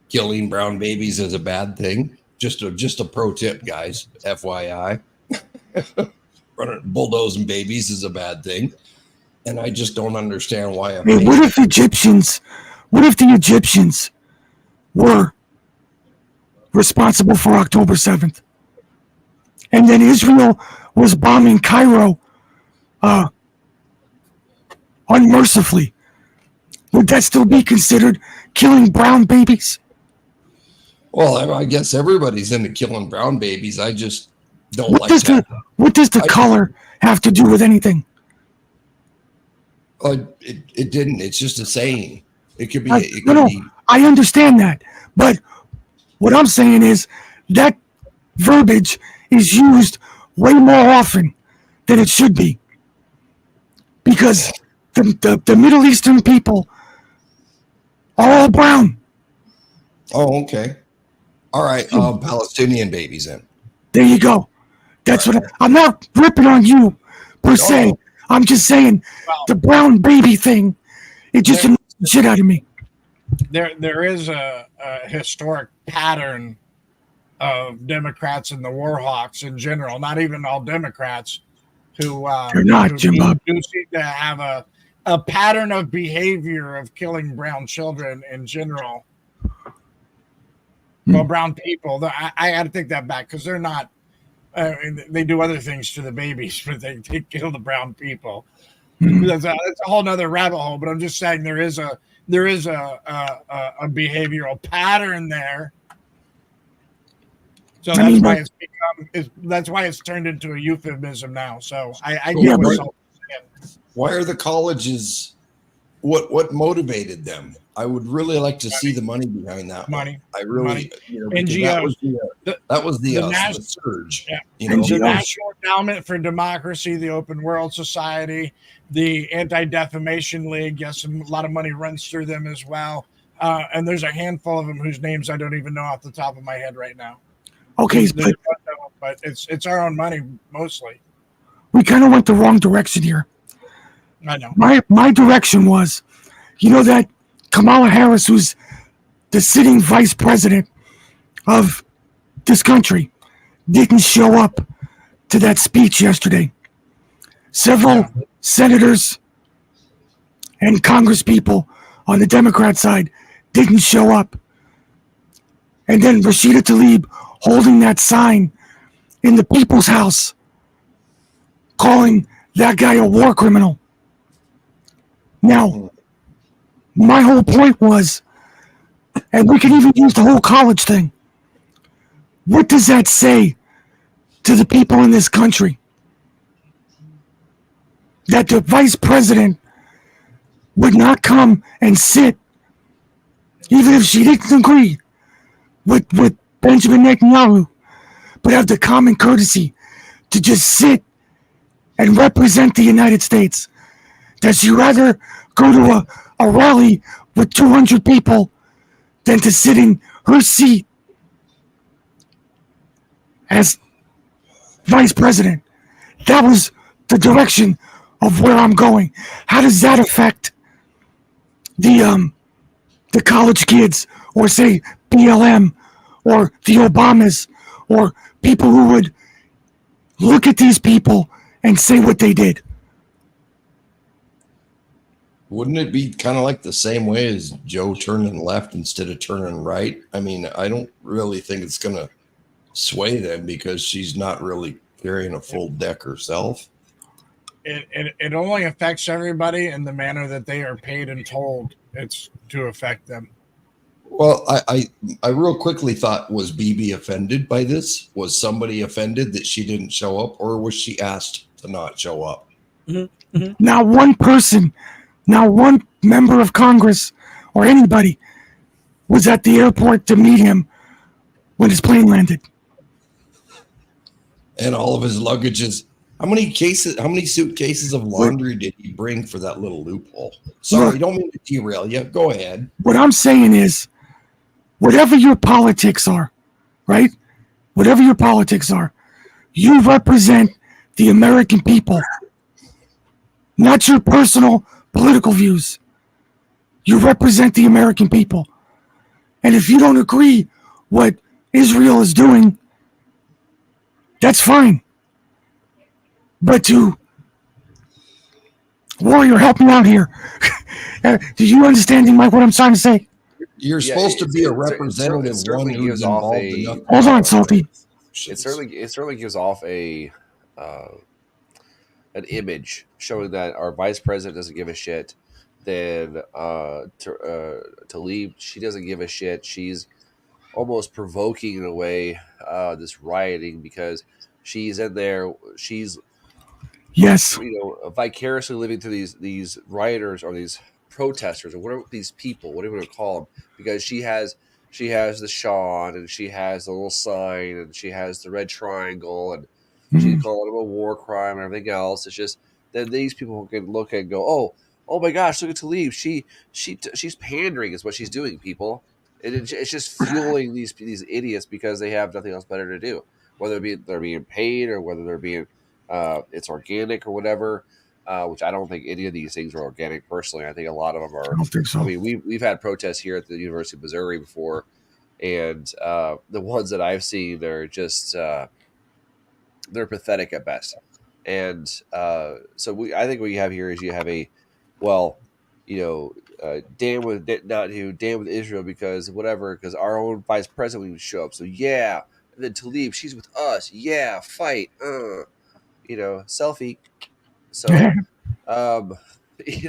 killing brown babies is a bad thing? Just a pro tip, guys, FYI. Bulldozing babies is a bad thing. And I just don't understand why. Hey, what if the Egyptians were responsible for October 7th? And then Israel was bombing Cairo unmercifully. Would that still be considered killing brown babies? Well, I guess everybody's into killing brown babies. I just don't What does the color have to do with anything? It didn't. It's just a saying. It could be. I understand that, but what I'm saying is that verbiage is used way more often than it should be, because the Middle Eastern people are all brown. Oh, okay. All right. Palestinian babies then. There you go. That's what I'm not ripping on you per se. I'm just saying the brown baby thing. It just annoys the shit out of me. There is a historic pattern of Democrats and the Warhawks in general. Not even all Democrats who They're not, Jim Bob. do seem to have a pattern of behavior of killing brown children in general. Well, brown people. I had to take that back, because they're not. They do other things to the babies, but they kill the brown people. That's a whole nother rabbit hole. But I'm just saying there is a behavioral pattern there. So that's why it's turned into a euphemism now. So I get what's saying. Why are the colleges? What motivated them? I would really like to see the money behind that. Money. I really. NGOs. That was the surge. Yeah. You know, the National Endowment for Democracy, the Open World Society, the Anti-Defamation League. Yes, a lot of money runs through them as well. And there's a handful of them whose names I don't even know off the top of my head right now. Okay, but it's our own money mostly. We kind of went the wrong direction here. I know. My direction was, you know, that Kamala Harris, who's the sitting vice president of this country, didn't show up to that speech yesterday. Several senators and congresspeople on the Democrat side didn't show up. And then Rashida Tlaib holding that sign in the People's House, calling that guy a war criminal. Now, my whole point was, and we can even use the whole college thing, what does that say to the people in this country? That the vice president would not come and sit, even if she didn't agree with Benjamin Netanyahu, but have the common courtesy to just sit and represent the United States Does she rather go to a rally with 200 people than to sit in her seat as vice president? That was the direction of where I'm going. How does that affect the college kids, or say BLM, or the Obamas, or people who would look at these people and say what they did? Wouldn't it be kind of like the same way as Joe turning left instead of turning right? I mean, I don't really think it's going to sway them because she's not really carrying a full deck herself. It only affects everybody in the manner that they are paid and told it's to affect them. Well, I real quickly thought, was BB offended by this? Was somebody offended that she didn't show up, or was she asked to not show up? Not one person, not one member of Congress or anybody was at the airport to meet him when his plane landed. And all of his luggages. How many suitcases of laundry did he bring for that little loophole? Sorry, don't mean to derail you. Go ahead. What I'm saying is, whatever your politics are, right? Whatever your politics are, you represent the American people, not your personal political views. You represent the American people. And if you don't agree what Israel is doing, that's fine. But Warrior, help me out here. Do you understand, Mike, what I'm trying to say? You're supposed to be a representative, one who's involved enough. Hold on, Salty. It certainly gives off an image showing that our vice president doesn't give a shit. Then Tlaib, she doesn't give a shit. She's almost provoking in a way this rioting because she's in there. She's vicariously living through these rioters or these protesters or whatever, these people, whatever you want to call them, because she has the Sean and she has the little sign and she has the red triangle and she's calling him a war crime and everything else. It's just then these people can look and go, oh my gosh, look at Tlaib. She's pandering is what she's doing, people. And it's just fueling these idiots because they have nothing else better to do, whether they're being paid or whether they're being it's organic or whatever. Which I don't think any of these things are organic. Personally, I think a lot of them are. I don't think so. I mean, we've had protests here at the University of Missouri before, and the ones that I've seen, they're just they're pathetic at best. And so I think what you have here is you have damn with Israel because our own vice president would show up. So yeah, and then Tlaib, she's with us. Yeah, fight. Selfie. So, you know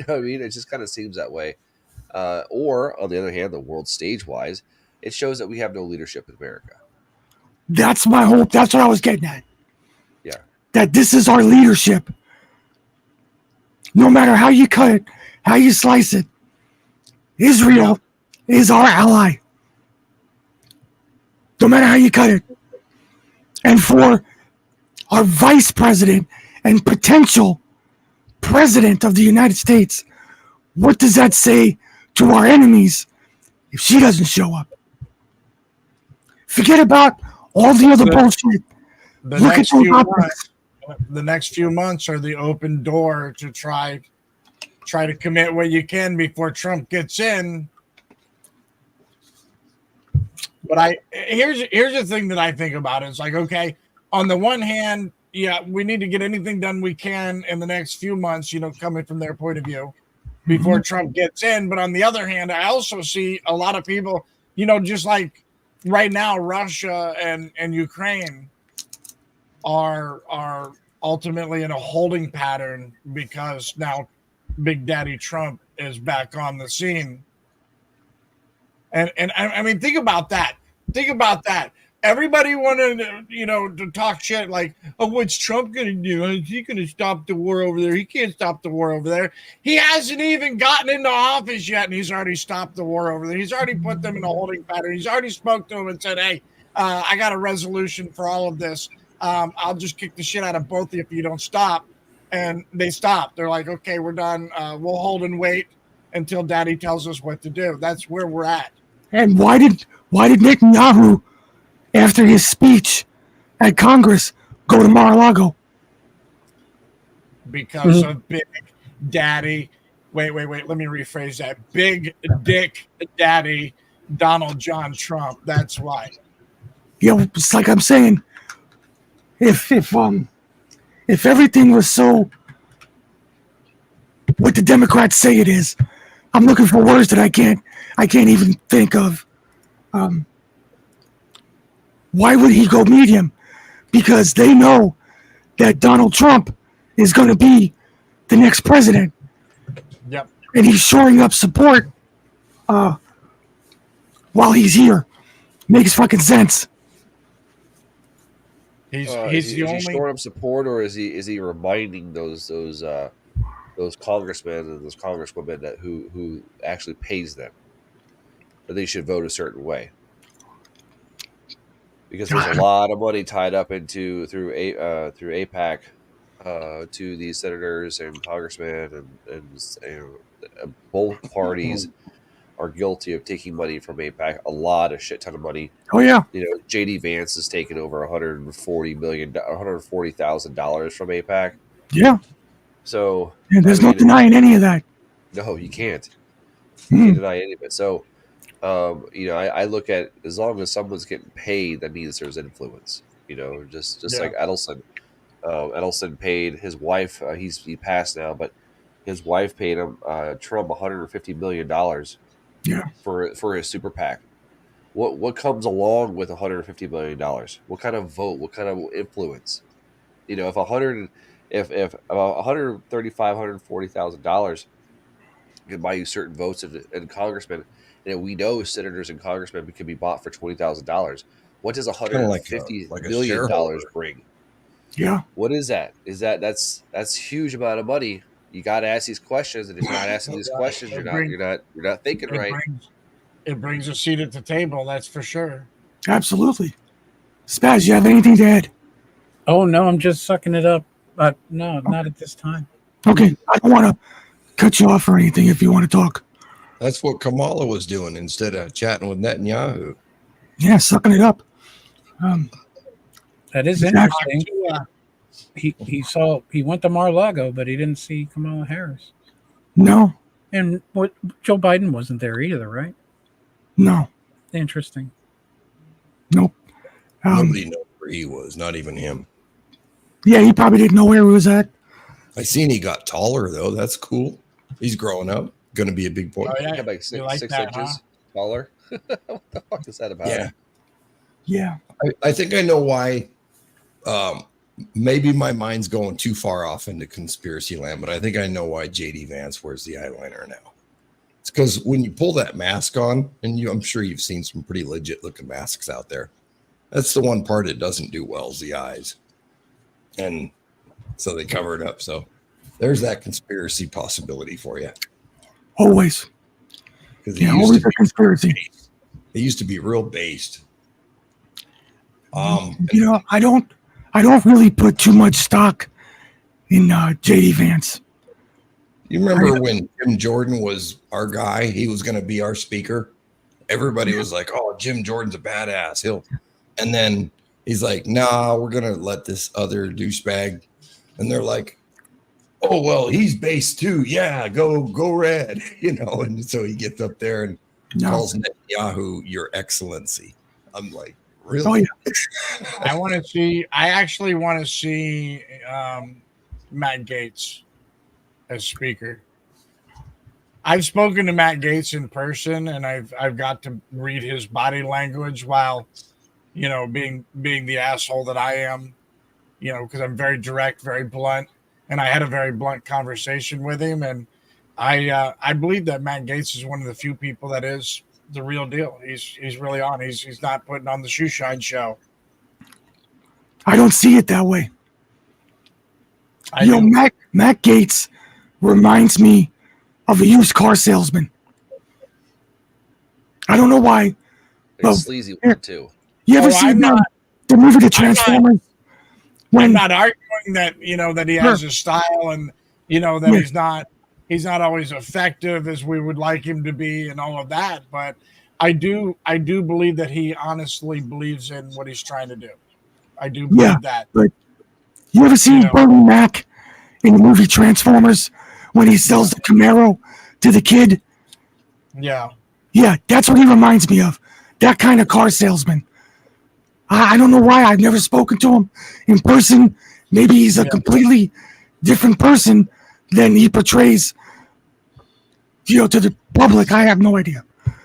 what I mean? It just kind of seems that way. Or, on the other hand, the world stage-wise, it shows that we have no leadership in America. That's my hope. That's what I was getting at. Yeah. That this is our leadership. No matter how you cut it, how you slice it, Israel is our ally. No matter how you cut it. And for our vice president and potential president of the United States, what does that say to our enemies if she doesn't show up? Forget about all the other bullshit. Look at the next few months are the open door to try to commit what you can before Trump gets in. But here's the thing that I think about. It's like, okay, on the one hand, yeah, we need to get anything done we can in the next few months, coming from their point of view before Trump gets in. But on the other hand, I also see a lot of people, just like right now, Russia and Ukraine are ultimately in a holding pattern because now Big Daddy Trump is back on the scene. And I mean, think about that. Everybody wanted, to talk shit like, oh, what's Trump going to do? Is he going to stop the war over there? He can't stop the war over there. He hasn't even gotten into office yet, and he's already stopped the war over there. He's already put them in a holding pattern. He's already spoke to them and said, hey, I got a resolution for all of this. I'll just kick the shit out of both of you if you don't stop. and they stopped. They're like, okay, we're done. We'll hold and wait until Daddy tells us what to do. That's where we're at. And why did Netanyahu, after his speech at Congress, go to Mar-a-Lago? Because of Big Daddy. Wait. Let me rephrase that. Big Dick Daddy Donald John Trump. That's why. It's like I'm saying, if everything was so what the Democrats say it is, I'm looking for words that I can't even think of. Why would he go meet him? Because they know that Donald Trump is going to be the next president. Yep. And he's shoring up support while he's here. Makes fucking sense. He's is the he only storing up support, or is he reminding those congressmen and those congresswomen that who actually pays them that they should vote a certain way? Because there's a lot of money tied up through AIPAC to these senators and congressmen, and both parties are guilty of taking money from AIPAC. A lot of shit ton of money. Oh yeah. JD Vance has taken over $140,000 from AIPAC. Yeah. So there's no denying any of that. No, you can't. You can't deny any of it. So, I look at, as long as someone's getting paid, that means there's influence. Just like Edelson. Edelson paid his wife. He passed now, but his wife paid him Trump $150 million. Yeah. For his super PAC. What comes along with $150 million? What kind of vote? What kind of influence? If $140,000 can buy you certain votes in congressmen, we know senators and congressmen can be bought for $20,000. What does $150 million bring? Yeah. What is that? That's huge amount of money. You got to ask these questions, and if you're not asking these questions, you're not thinking right. It brings a seat at the table, that's for sure. Absolutely. Spaz, you have anything to add? Oh no, I'm just sucking it up. But no, not at this time. Okay, I don't want to cut you off or anything if you want to talk. That's what Kamala was doing instead of chatting with Netanyahu. Yeah, sucking it up. That is interesting. He went to Mar-a-Lago, but he didn't see Kamala Harris. No. And Joe Biden wasn't there either, right? No. Interesting. Nope. Nobody knows where he was, not even him. Yeah, he probably didn't know where he was at. I seen he got taller though. That's cool. He's growing up. Going to be a big boy. Oh, yeah. Got like six that, inches taller. What the fuck is that about? Yeah. I think I know why. Maybe my mind's going too far off into conspiracy land, but I think I know why JD Vance wears the eyeliner now. It's because when you pull that mask on, and I'm sure you've seen some pretty legit looking masks out there. That's the one part it doesn't do well, is the eyes. And so they cover it up. So there's that conspiracy possibility for you. Always. Yeah, always a conspiracy. It used to be real based. I don't really put too much stock in JD Vance. You remember when Jim Jordan was our guy? He was going to be our speaker. Everybody was like, "Oh, Jim Jordan's a badass. And then he's like, "Nah, we're going to let this other douchebag." And they're like, "Oh, well, he's based too. Yeah, go red." And so he gets up there and calls Netanyahu Your Excellency. I'm like, really? Oh, yeah. I actually want to see Matt Gaetz as speaker. I've spoken to Matt Gaetz in person, and I've got to read his body language while, being the asshole that I am, because I'm very direct, very blunt, and I had a very blunt conversation with him, and I believe that Matt Gaetz is one of the few people that is the real deal. He's really on. He's not putting on the shoe shine show. I don't see it that way. Matt Gaetz reminds me of a used car salesman. I don't know why. But sleazy one too. You ever seen the movie The Transformers? I'm not arguing that that he has a style and that he's not always effective as we would like him to be and all of that, but I do believe that he honestly believes in what he's trying to do. I do believe that. But you ever seen Bernie Mac in the movie Transformers when he sells the Camaro to the kid? Yeah. Yeah, that's what he reminds me of. That kind of car salesman. I don't know why. I've never spoken to him in person. Maybe he's a completely different person than he portrays, to the public. I have no idea.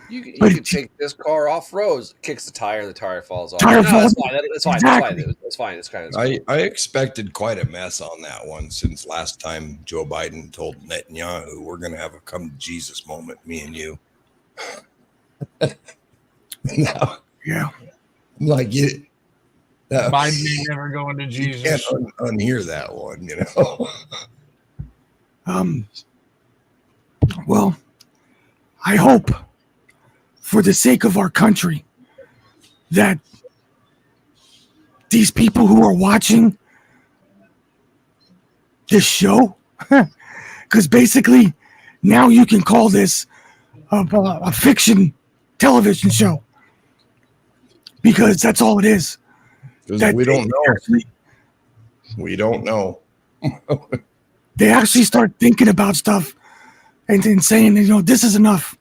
You can take this car off roads, kicks the tire, and the tire falls off. Tire falls. That's fine. Exactly. That's fine. It's kind of. I expected quite a mess on that one since last time Joe Biden told Netanyahu we're going to have a come to Jesus moment, me and you. Now, yeah, I'm like Biden ain't never going to Jesus. You can't unhear that one, Well, I hope, for the sake of our country, that these people who are watching this show, because basically now you can call this a fiction television show, because that's all it is. Because we don't know. We don't know. They actually start thinking about stuff and then saying, this is enough.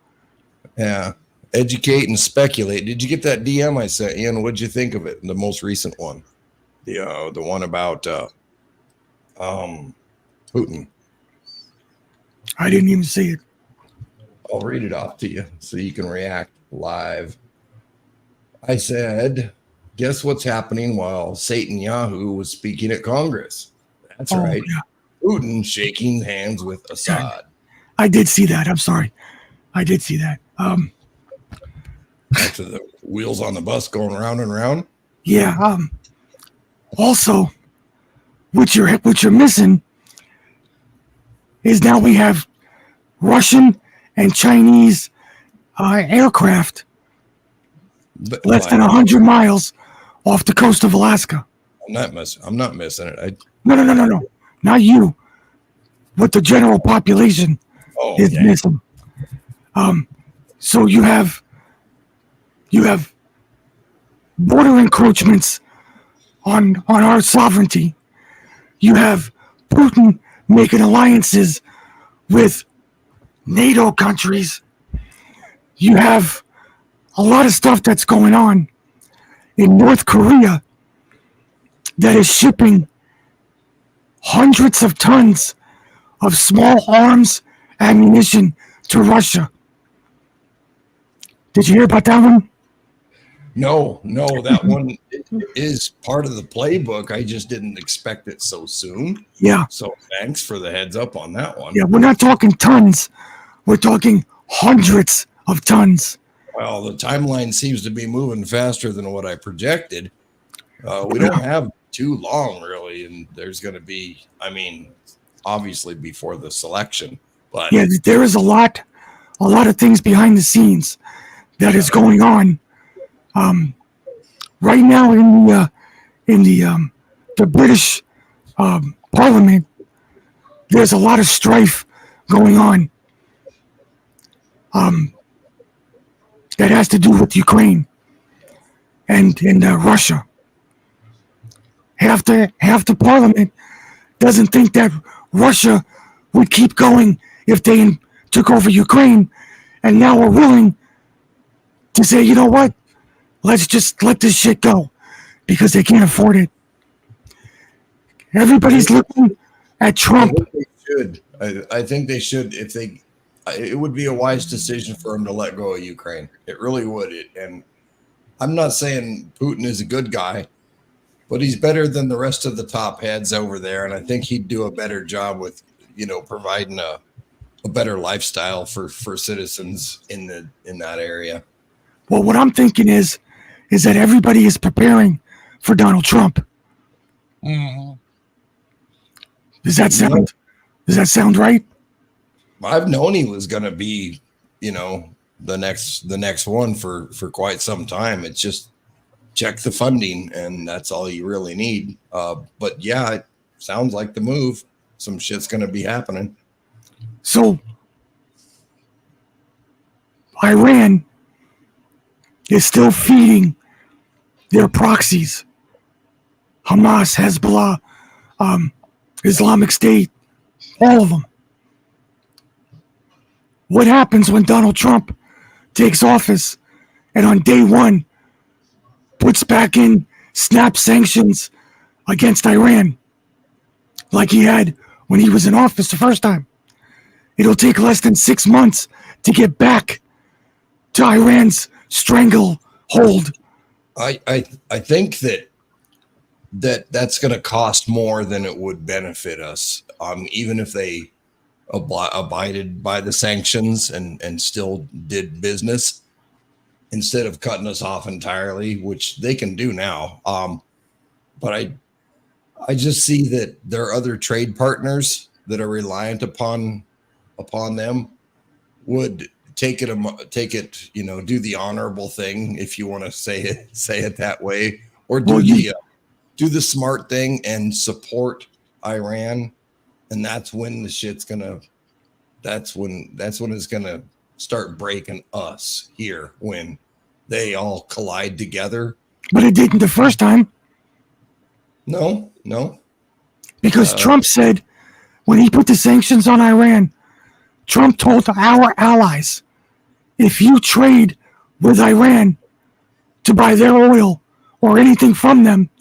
Yeah. Educate and speculate. Did you get that DM I sent you? And what'd you think of it? The most recent one. The one about Putin. I didn't even see it. I'll read it off to you so you can react live. I said, guess what's happening while Satan Yahoo was speaking at Congress? That's right. Yeah. Putin shaking hands with Assad. I did see that. I'm sorry. I did see that. To the wheels on the bus going round and round. Yeah. Also, what you're missing is now we have Russian and Chinese aircraft less than 100 miles off the coast of Alaska. I'm not missing it. No. Not you. What the general population is missing. So you have border encroachments on our sovereignty. You have Putin making alliances with NATO countries. You have a lot of stuff that's going on in North Korea that is shipping hundreds of tons of small arms ammunition to Russia. Did you hear about that one? No, that one is part of the playbook. I just didn't expect it so soon. Yeah. So thanks for the heads up on that one. Yeah, we're not talking tons. We're talking hundreds of tons. Well, the timeline seems to be moving faster than what I projected. We don't have too long, really, and there's going to be, obviously before the selection. But yeah, there is a lot of things behind the scenes that is going on. Right now in the British Parliament, there's a lot of strife going on that has to do with Ukraine and Russia. Half the Parliament doesn't think that Russia would keep going if they took over Ukraine, and now we're willing to say, you know what? Let's just let this shit go because they can't afford it. Everybody's looking at Trump. I think they should. It would be a wise decision for them to let go of Ukraine. It really would. And I'm not saying Putin is a good guy, but he's better than the rest of the top heads over there. And I think he'd do a better job with, providing a better lifestyle for citizens in that area. Well, what I'm thinking is that everybody is preparing for Donald Trump. Mm-hmm. Does that sound right? I've known he was going to be, the next one for quite some time. It's just check the funding, and that's all you really need. But yeah, it sounds like the move. Some shit's going to be happening. So Iran is still feeding their proxies. Hamas, Hezbollah, Islamic State, all of them. What happens when Donald Trump takes office and on day one puts back in snap sanctions against Iran like he had when he was in office the first time? It'll take less than 6 months to get back to Iran's stranglehold. I think that's going to cost more than it would benefit us. Even if they abided by the sanctions and still did business instead of cutting us off entirely, which they can do now. But I just see that there are other trade partners that are reliant upon them would take it, do the honorable thing, if you want to say it that way, or do the smart thing and support Iran. And that's when the shit's that's when it's gonna start breaking us here, when they all collide together. But it didn't the first time. No. Because Trump said when he put the sanctions on Iran, Trump told our allies, if you trade with Iran to buy their oil or anything from them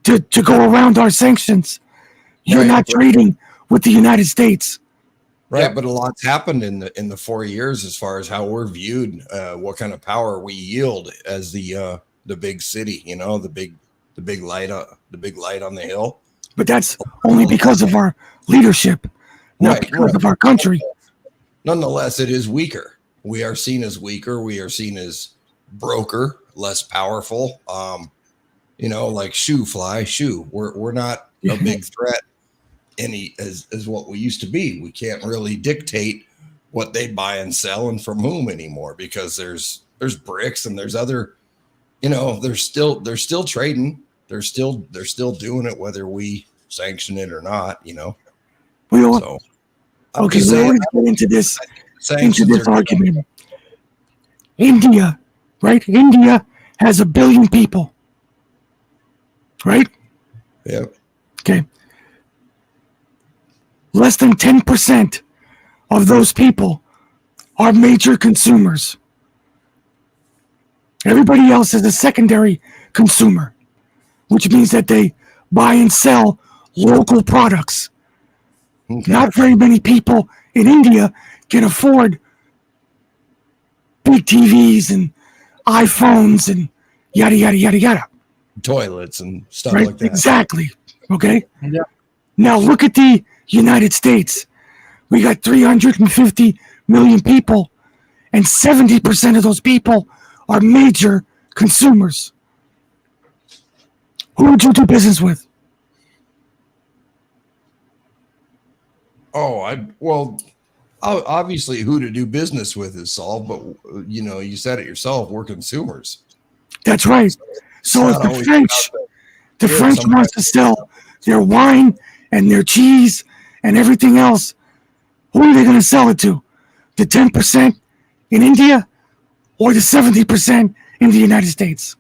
to go around our sanctions, you're not trading with the United States. Right, but a lot's happened in the 4 years as far as how we're viewed, what kind of power we yield as the big city, the big light on the hill. But that's only because of our leadership, not because of our country. Nonetheless, it is weaker. We are seen as weaker. We are seen as broker, less powerful. Like shoo. We're not a big threat as what we used to be. We can't really dictate what they buy and sell and from whom anymore, because there's BRICS and there's other, they're still trading. They're still doing it, whether we sanction it or not, We always get into this argument. India, right? India has 1 billion people, right? Yeah. Okay. Less than 10% of those people are major consumers. Everybody else is a secondary consumer, which means that they buy and sell local products. Okay. Not very many people in India can afford big TVs and iPhones and yada, yada, yada, yada. Toilets and stuff like that. Exactly. Okay? Yeah. Now look at the United States. We got 350 million people, and 70% of those people are major consumers. Who would you do business with? Obviously who to do business with is Saul, but you said it yourself, we're consumers. That's right. So if the French wants to sell their wine and their cheese and everything else, who are they going to sell it to? The 10% in India or the 70% in the United States?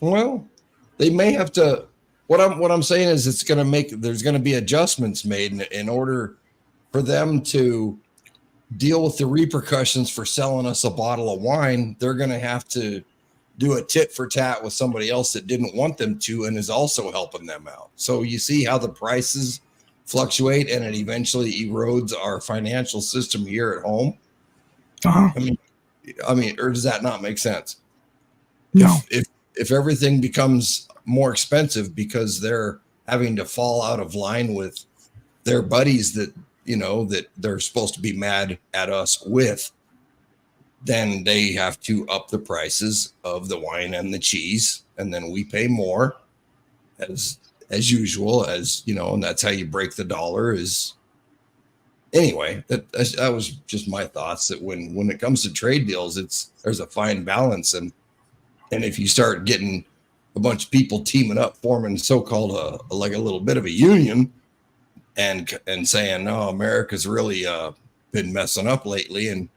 Well, they may have to. What I'm saying is there's going to be adjustments made in order for them to deal with the repercussions for selling us a bottle of wine. They're going to have to do a tit for tat with somebody else that didn't want them to and is also helping them out. So you see how the prices fluctuate, and it eventually erodes our financial system here at home. Uh-huh. I mean, or does that not make sense? No. If everything becomes more expensive because they're having to fall out of line with their buddies that they're supposed to be mad at us with, then they have to up the prices of the wine and the cheese, and then we pay more as usual, and that's how you break the dollar. Is anyway, that was just my thoughts, that when it comes to trade deals, there's a fine balance, and And if you start getting a bunch of people teaming up, forming so-called like a little bit of a union, and saying, no, America's really been messing up lately, and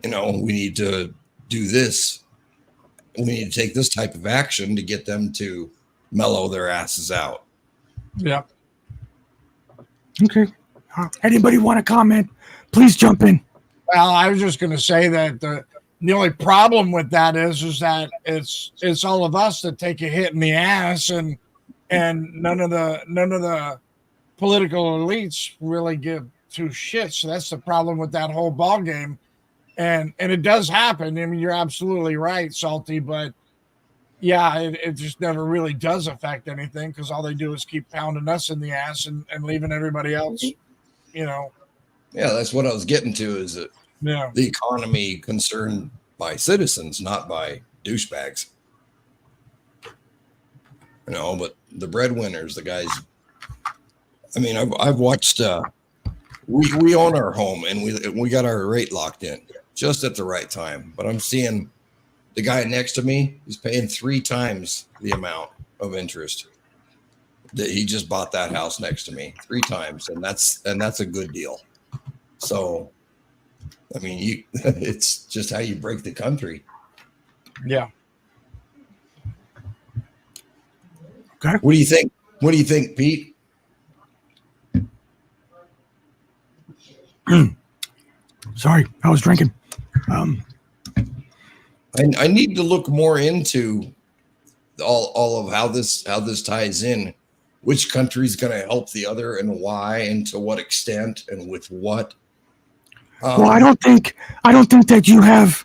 we need to do this. We need to take this type of action to get them to mellow their asses out. Yeah. Okay. Anybody want to comment? Please jump in. Well, I was just going to say that the only problem with that is that it's all of us that take a hit in the ass, and none of the political elites really give two shits. So that's the problem with that whole ball game, and it does happen. I mean, you're absolutely right, Salty, but yeah, it just never really does affect anything because all they do is keep pounding us in the ass and leaving everybody else, Yeah, that's what I was getting to, is that the economy concerned by citizens, not by douchebags. But the breadwinners, the guys. I mean, I've watched. We own our home and we got our rate locked in just at the right time. But I'm seeing the guy next to me is paying 3 times the amount of interest that he just bought that house next to me 3 times, and that's a good deal. So, I mean, it's just how you break the country. Yeah. Okay. What do you think? What do you think, Pete? Sorry, I was drinking. I need to look more into all of how this ties in. Which country is going to help the other, and why, and to what extent, and with what? Well, I don't think that you have.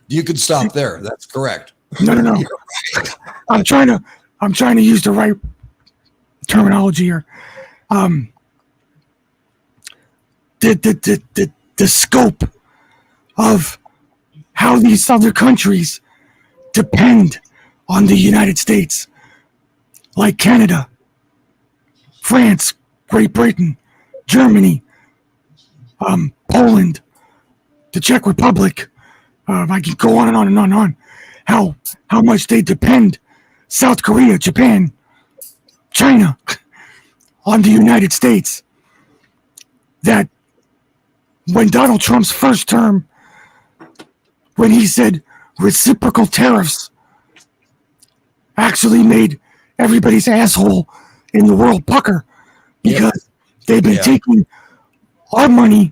You could stop there. That's correct. No. I'm trying to use the right terminology here. The scope of how these other countries depend on the United States, like Canada, France, Great Britain, Germany, Poland, the Czech Republic. I can go on and on and on and on. How much they depend, South Korea, Japan, China, on the United States. That when Donald Trump's first term, when he said reciprocal tariffs, actually made everybody's asshole in the world pucker, because they've been taking our money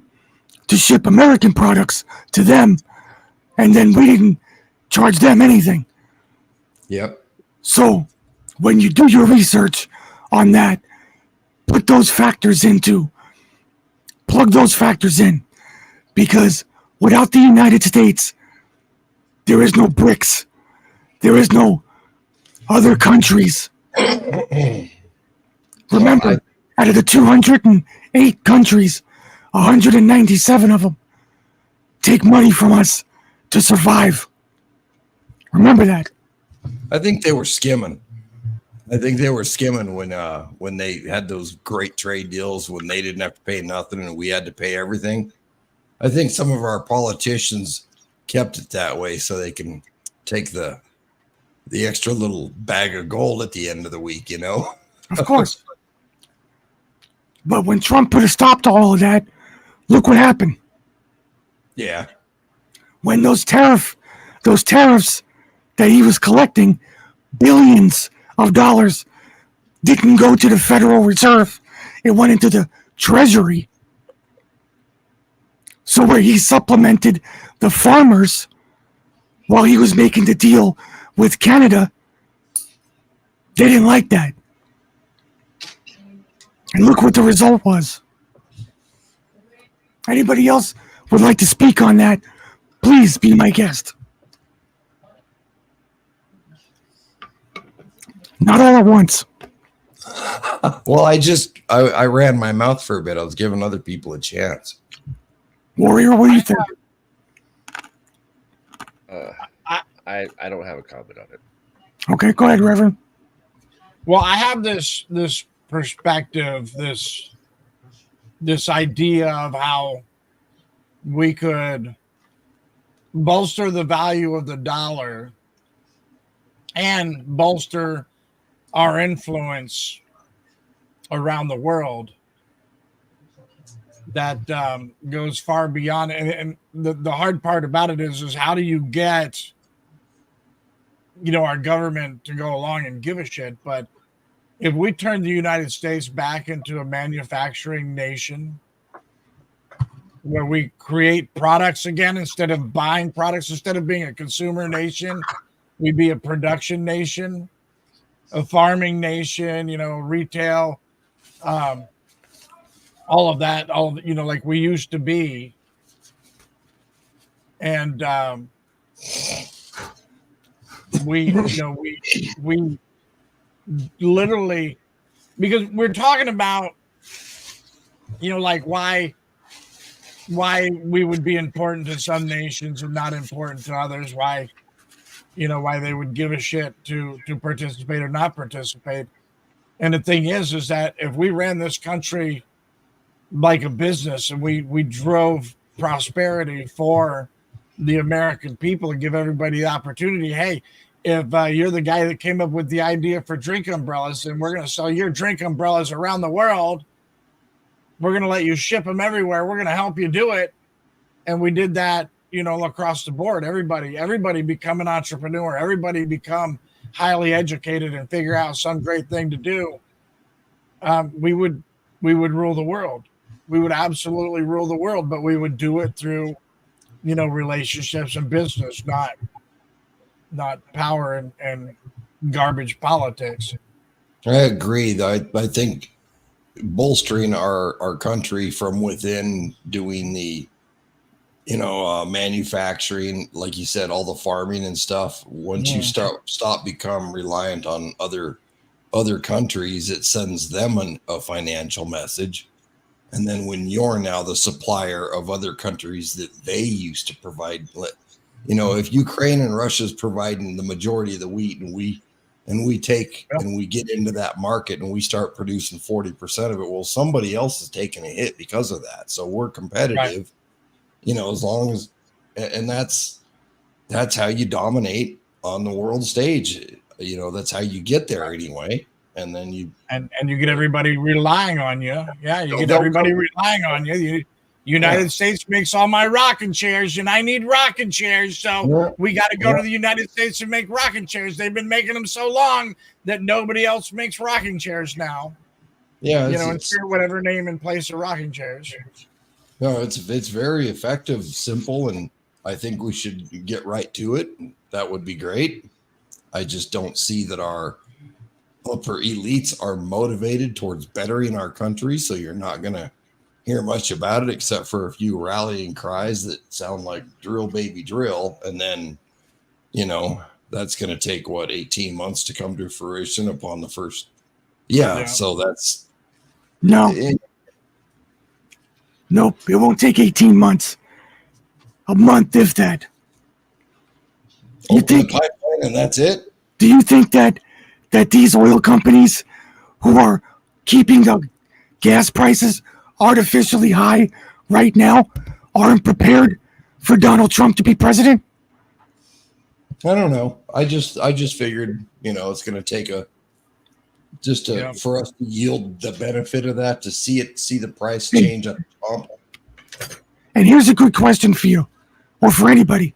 to ship American products to them, and then we didn't charge them anything. Yep. So when you do your research on that, plug those factors in, because without the United States, there is no BRICS. There is no other countries. Remember, out of the 208 countries, 197 of them take money from us to survive. Remember that. I think they were skimming. When they had those great trade deals, when they didn't have to pay nothing and we had to pay everything. I think some of our politicians kept it that way so they can take the extra little bag of gold at the end of the week, Of course. But when Trump put a stop to all of that, look what happened. Yeah. When those tariffs that he was collecting, billions of dollars, didn't go to the Federal Reserve, it went into the Treasury. So where he supplemented the farmers while he was making the deal with Canada, they didn't like that. And look what the result was. Anybody else would like to speak on that, please be my guest. Not all at once. Well, I ran my mouth for a bit. I was giving other people a chance. Warrior, what do you think? I don't have a comment on it. Okay, go ahead, Reverend. Well, I have this perspective, this idea of how we could bolster the value of the dollar and bolster our influence around the world that goes far beyond. And the hard part about it is how do you get, our government to go along and give a shit? But if we turn the United States back into a manufacturing nation where we create products again instead of buying products, instead of being a consumer nation, we be a production nation, a farming nation, retail, all of that, like we used to be. And we literally, because we're talking about, like why we would be important to some nations and not important to others, why they would give a shit to participate or not participate. And the thing is that if we ran this country like a business and we drove prosperity for the American people and give everybody the opportunity, hey, if you're the guy that came up with the idea for drink umbrellas and we're going to sell your drink umbrellas around the world, we're going to let you ship them everywhere. We're going to help you do it. And we did that, across the board. Everybody become an entrepreneur. Everybody become highly educated and figure out some great thing to do. We would rule the world. We would absolutely rule the world, but we would do it through, relationships and business, not power and garbage politics. I agree. I think bolstering our country from within, doing the manufacturing, like you said, all the farming and stuff. Once you stop become reliant on other countries, it sends them a financial message. And then when you're now the supplier of other countries that they used to provide, if Ukraine and Russia's providing the majority of the wheat and we take and we get into that market and we start producing 40% of it, well, somebody else is taking a hit because of that. So we're competitive, as long as, and that's how you dominate on the world stage. That's how you get there anyway. And then you get everybody relying on you. Yeah, you get everybody relying on you. United States makes all my rocking chairs, and I need rocking chairs. So we got to go to the United States and make rocking chairs. They've been making them so long that nobody else makes rocking chairs now. Yeah, insert whatever name in place of rocking chairs. No, it's very effective, simple, and I think we should get right to it. That would be great. I just don't see that our upper elites are motivated towards bettering our country, so you're not going to hear much about it except for a few rallying cries that sound like drill baby drill, and then that's going to take 18 months to come to fruition upon the first so that's nope, it won't take 18 months, a month if that. You think pipeline and that's it? Do you think that these oil companies who are keeping the gas prices artificially high right now aren't prepared for Donald Trump to be president? I don't know. I just figured, it's going to take for us to yield the benefit of that, to see the price change at the pump. And here's a good question for you, or for anybody.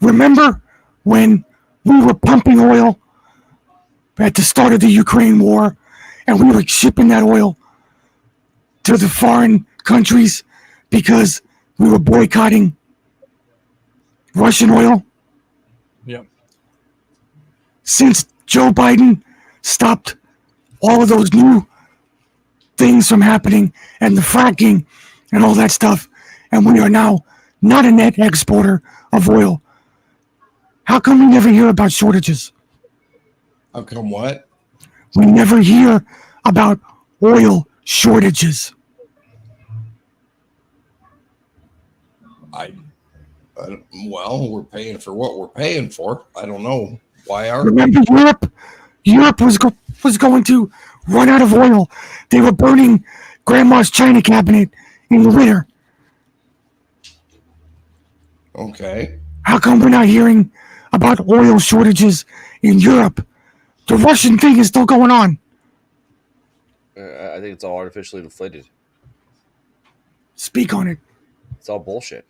Remember when we were pumping oil at the start of the Ukraine war, and we were shipping that oil to the foreign countries because we were boycotting Russian oil? Yep. Since Joe Biden stopped all of those new things from happening and the fracking and all that stuff, and we are now not a net exporter of oil, how come we never hear about shortages? How come what? We never hear about oil shortages. Well, we're paying for what we're paying for. I don't know why. Remember Europe was going to run out of oil. They were burning Grandma's china cabinet in the winter. Okay. How come we're not hearing about oil shortages in Europe? The Russian thing is still going on. I think it's all artificially inflated. Speak on it. It's all bullshit.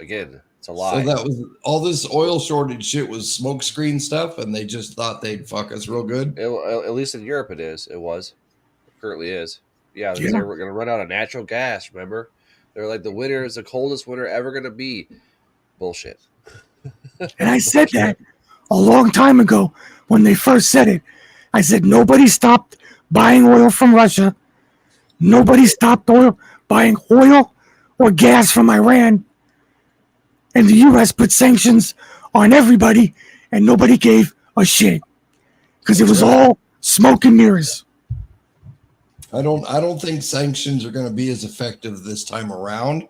Again, it's a lie. So that was all this oil shortage shit was smokescreen stuff, and they just thought they'd fuck us real good. At least in Europe, it is. It was. It currently is. Yeah, Yeah. they were going to run out of natural gas. Remember, they're like the winter is the coldest winter ever going to be. Bullshit. And I said that a long time ago when they first said it. I said nobody stopped buying oil from Russia. Nobody stopped buying oil or gas from Iran. And the U.S. put sanctions on everybody, and nobody gave a shit because it was all smoke and mirrors. I don't think sanctions are going to be as effective this time around.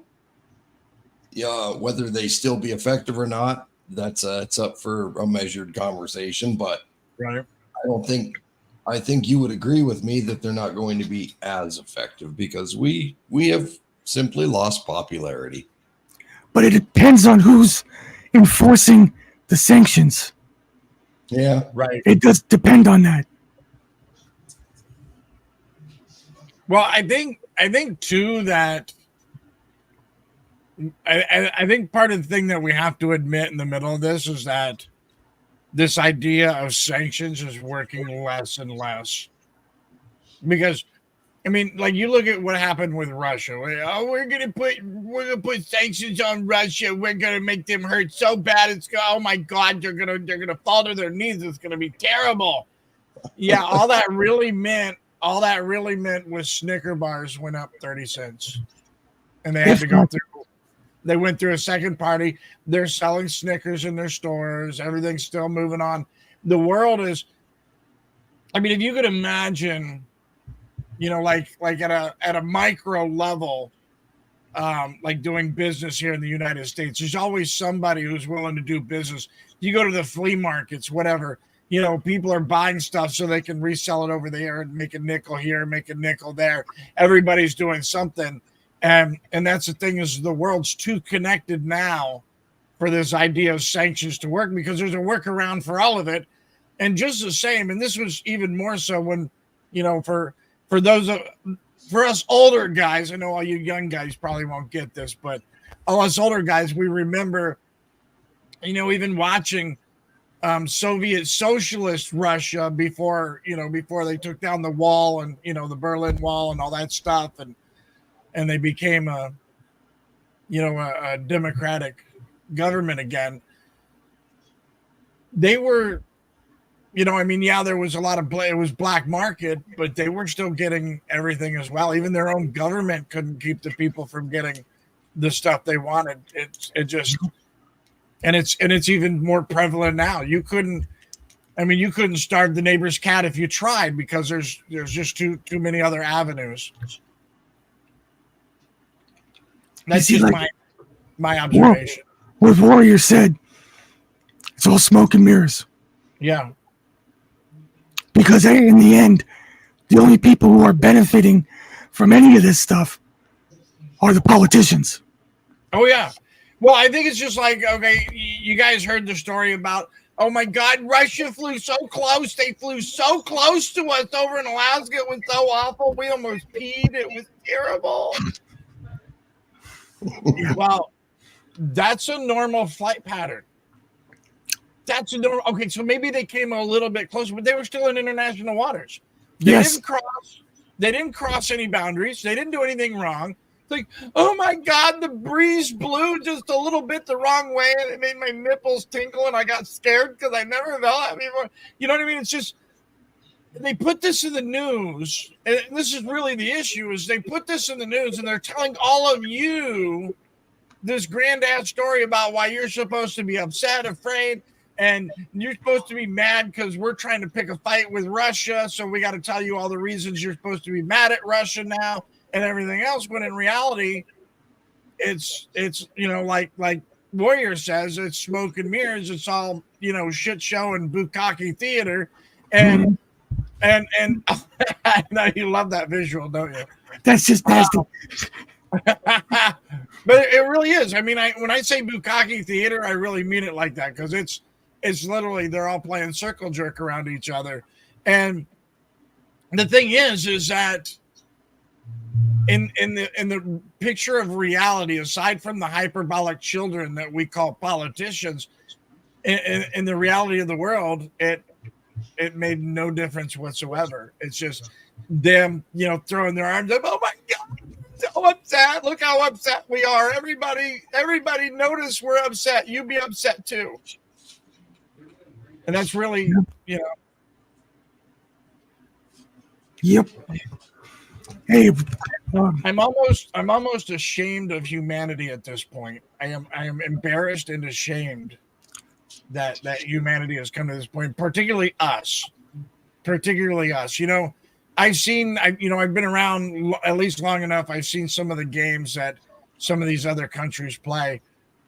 Yeah, whether they still be effective or not, that's it's up for a measured conversation. But Right. I think you would agree with me that they're not going to be as effective because we have simply lost popularity. But it depends on who's enforcing the sanctions. Yeah, Right. It does depend on that. Well, I think too that I think part of the thing that we have to admit in the middle of this is that this idea of sanctions is working less and less. Because I mean, like you look at what happened with Russia. We're gonna put sanctions on Russia. We're gonna make them hurt so bad. Oh my God, they're gonna fall to their knees. It's gonna be terrible. Yeah, all that really meant was Snicker bars went up 30 cents, and they had to go through. They went through a second party. They're selling Snickers in their stores. Everything's still moving on. The world is. I mean, if you could imagine. You know, like at a micro level, like doing business here in the United States, there's always somebody who's willing to do business. You go to the flea markets, whatever, you know, people are buying stuff so they can resell it over there and make a nickel here, make a nickel there. Everybody's doing something. And that's the thing is the world's too connected now for this idea of sanctions to work because there's a workaround for all of it. And just the same, and this was even more so when, you know, for us older guys, I know all you young guys probably won't get this, but all us older guys, we remember, you know, even watching Soviet socialist Russia before they took down the wall and, you know, the Berlin Wall and all that stuff. And they became a democratic government again. They were, you know, I mean, yeah, there was a lot of it was black market, but they were still getting everything as well. Even their own government couldn't keep the people from getting the stuff they wanted. It just, and it's even more prevalent now. You couldn't starve the neighbor's cat if you tried because there's just too many other avenues. That's just my observation. What Warrior said, it's all smoke and mirrors. Yeah. Because in the end, the only people who are benefiting from any of this stuff are the politicians. Oh, yeah. Well, I think it's just like, okay, you guys heard the story about, oh, my God, Russia flew so close. They flew so close to us over in Alaska. It was so awful. We almost peed. It was terrible. Well, that's a normal flight pattern. That's a normal. Okay, so maybe they came a little bit closer, but they were still in international waters. They didn't cross any boundaries. They didn't do anything wrong. It's like, oh my God, the breeze blew just a little bit the wrong way, and it made my nipples tingle, and I got scared because I never felt that before. You know what I mean? It's just they put this in the news, and this is really the issue: is they put this in the news, and they're telling all of you this granddad story about why you're supposed to be upset, afraid. And you're supposed to be mad because we're trying to pick a fight with Russia. So we got to tell you all the reasons you're supposed to be mad at Russia now and everything else. When in reality, it's you know, like Warrior says, it's smoke and mirrors. It's all, you know, shit show and bukkake theater. And I know you love that visual, don't you? That's just nasty. But it really is. I mean, when I say bukkake theater, I really mean it like that, because it's literally they're all playing circle jerk around each other. And the thing is that in the picture of reality, aside from the hyperbolic children that we call politicians, in the reality of the world, it made no difference whatsoever. It's just them, throwing their arms up. Oh my God, so upset! Look how upset we are. Everybody notice we're upset. You be upset too. And that's really, Yep. Hey, I'm almost ashamed of humanity at this point. I am embarrassed and ashamed that humanity has come to this point, particularly us. I've been around at least long enough. I've seen some of the games that some of these other countries play,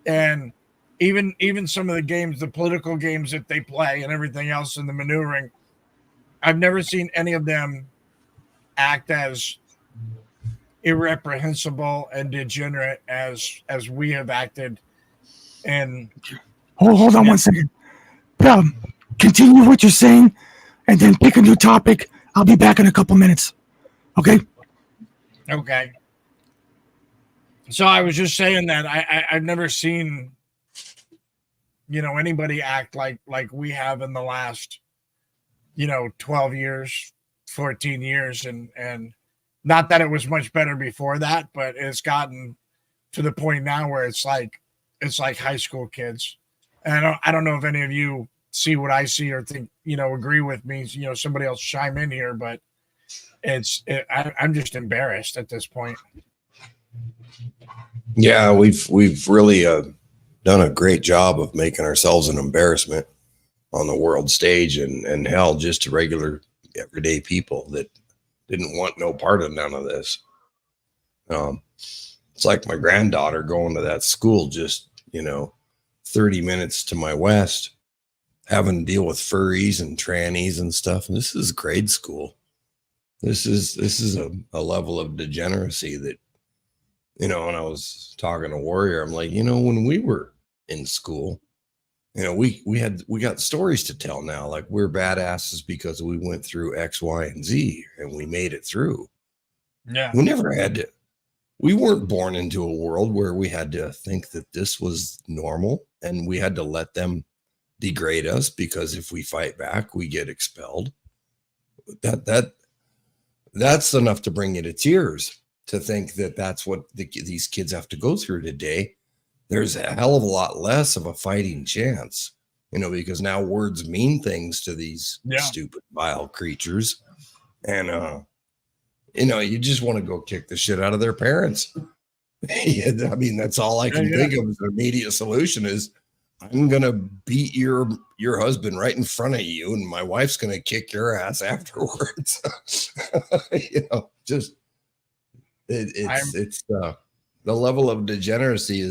and even some of the games, the political games that they play and everything else in the maneuvering. I've never seen any of them act as irreprehensible and degenerate as we have acted. And hold on 1 second. Continue what you're saying, and then pick a new topic. I'll be back in a couple minutes. Okay. Okay. So I was just saying that I've never seen, anybody act like we have in the last, 12 years, 14 years. And not that it was much better before that, but it's gotten to the point now where it's like high school kids. And I don't know if any of you see what I see or think, agree with me, somebody else chime in here, but I'm just embarrassed at this point. Yeah, we've really done a great job of making ourselves an embarrassment on the world stage, and hell, just to regular everyday people that didn't want no part of none of this. It's like my granddaughter going to that school just 30 minutes to my west, having to deal with furries and trannies and stuff. And this is grade school. This is a level of degeneracy that, when I was talking to Warrior, I'm like, when we were in school, we got stories to tell now. Like, we're badasses because we went through X, Y, and Z and we made it through. Yeah. We never had to. We weren't born into a world where we had to think that this was normal and we had to let them degrade us, because if we fight back, we get expelled. That's enough to bring you to tears, to think that that's what these kids have to go through today. There's a hell of a lot less of a fighting chance, because now words mean things to these stupid, vile creatures. And, you just want to go kick the shit out of their parents. I mean, that's all I can think of as an immediate solution is, I'm going to beat your husband right in front of you, and my wife's going to kick your ass afterwards. It's the level of degeneracy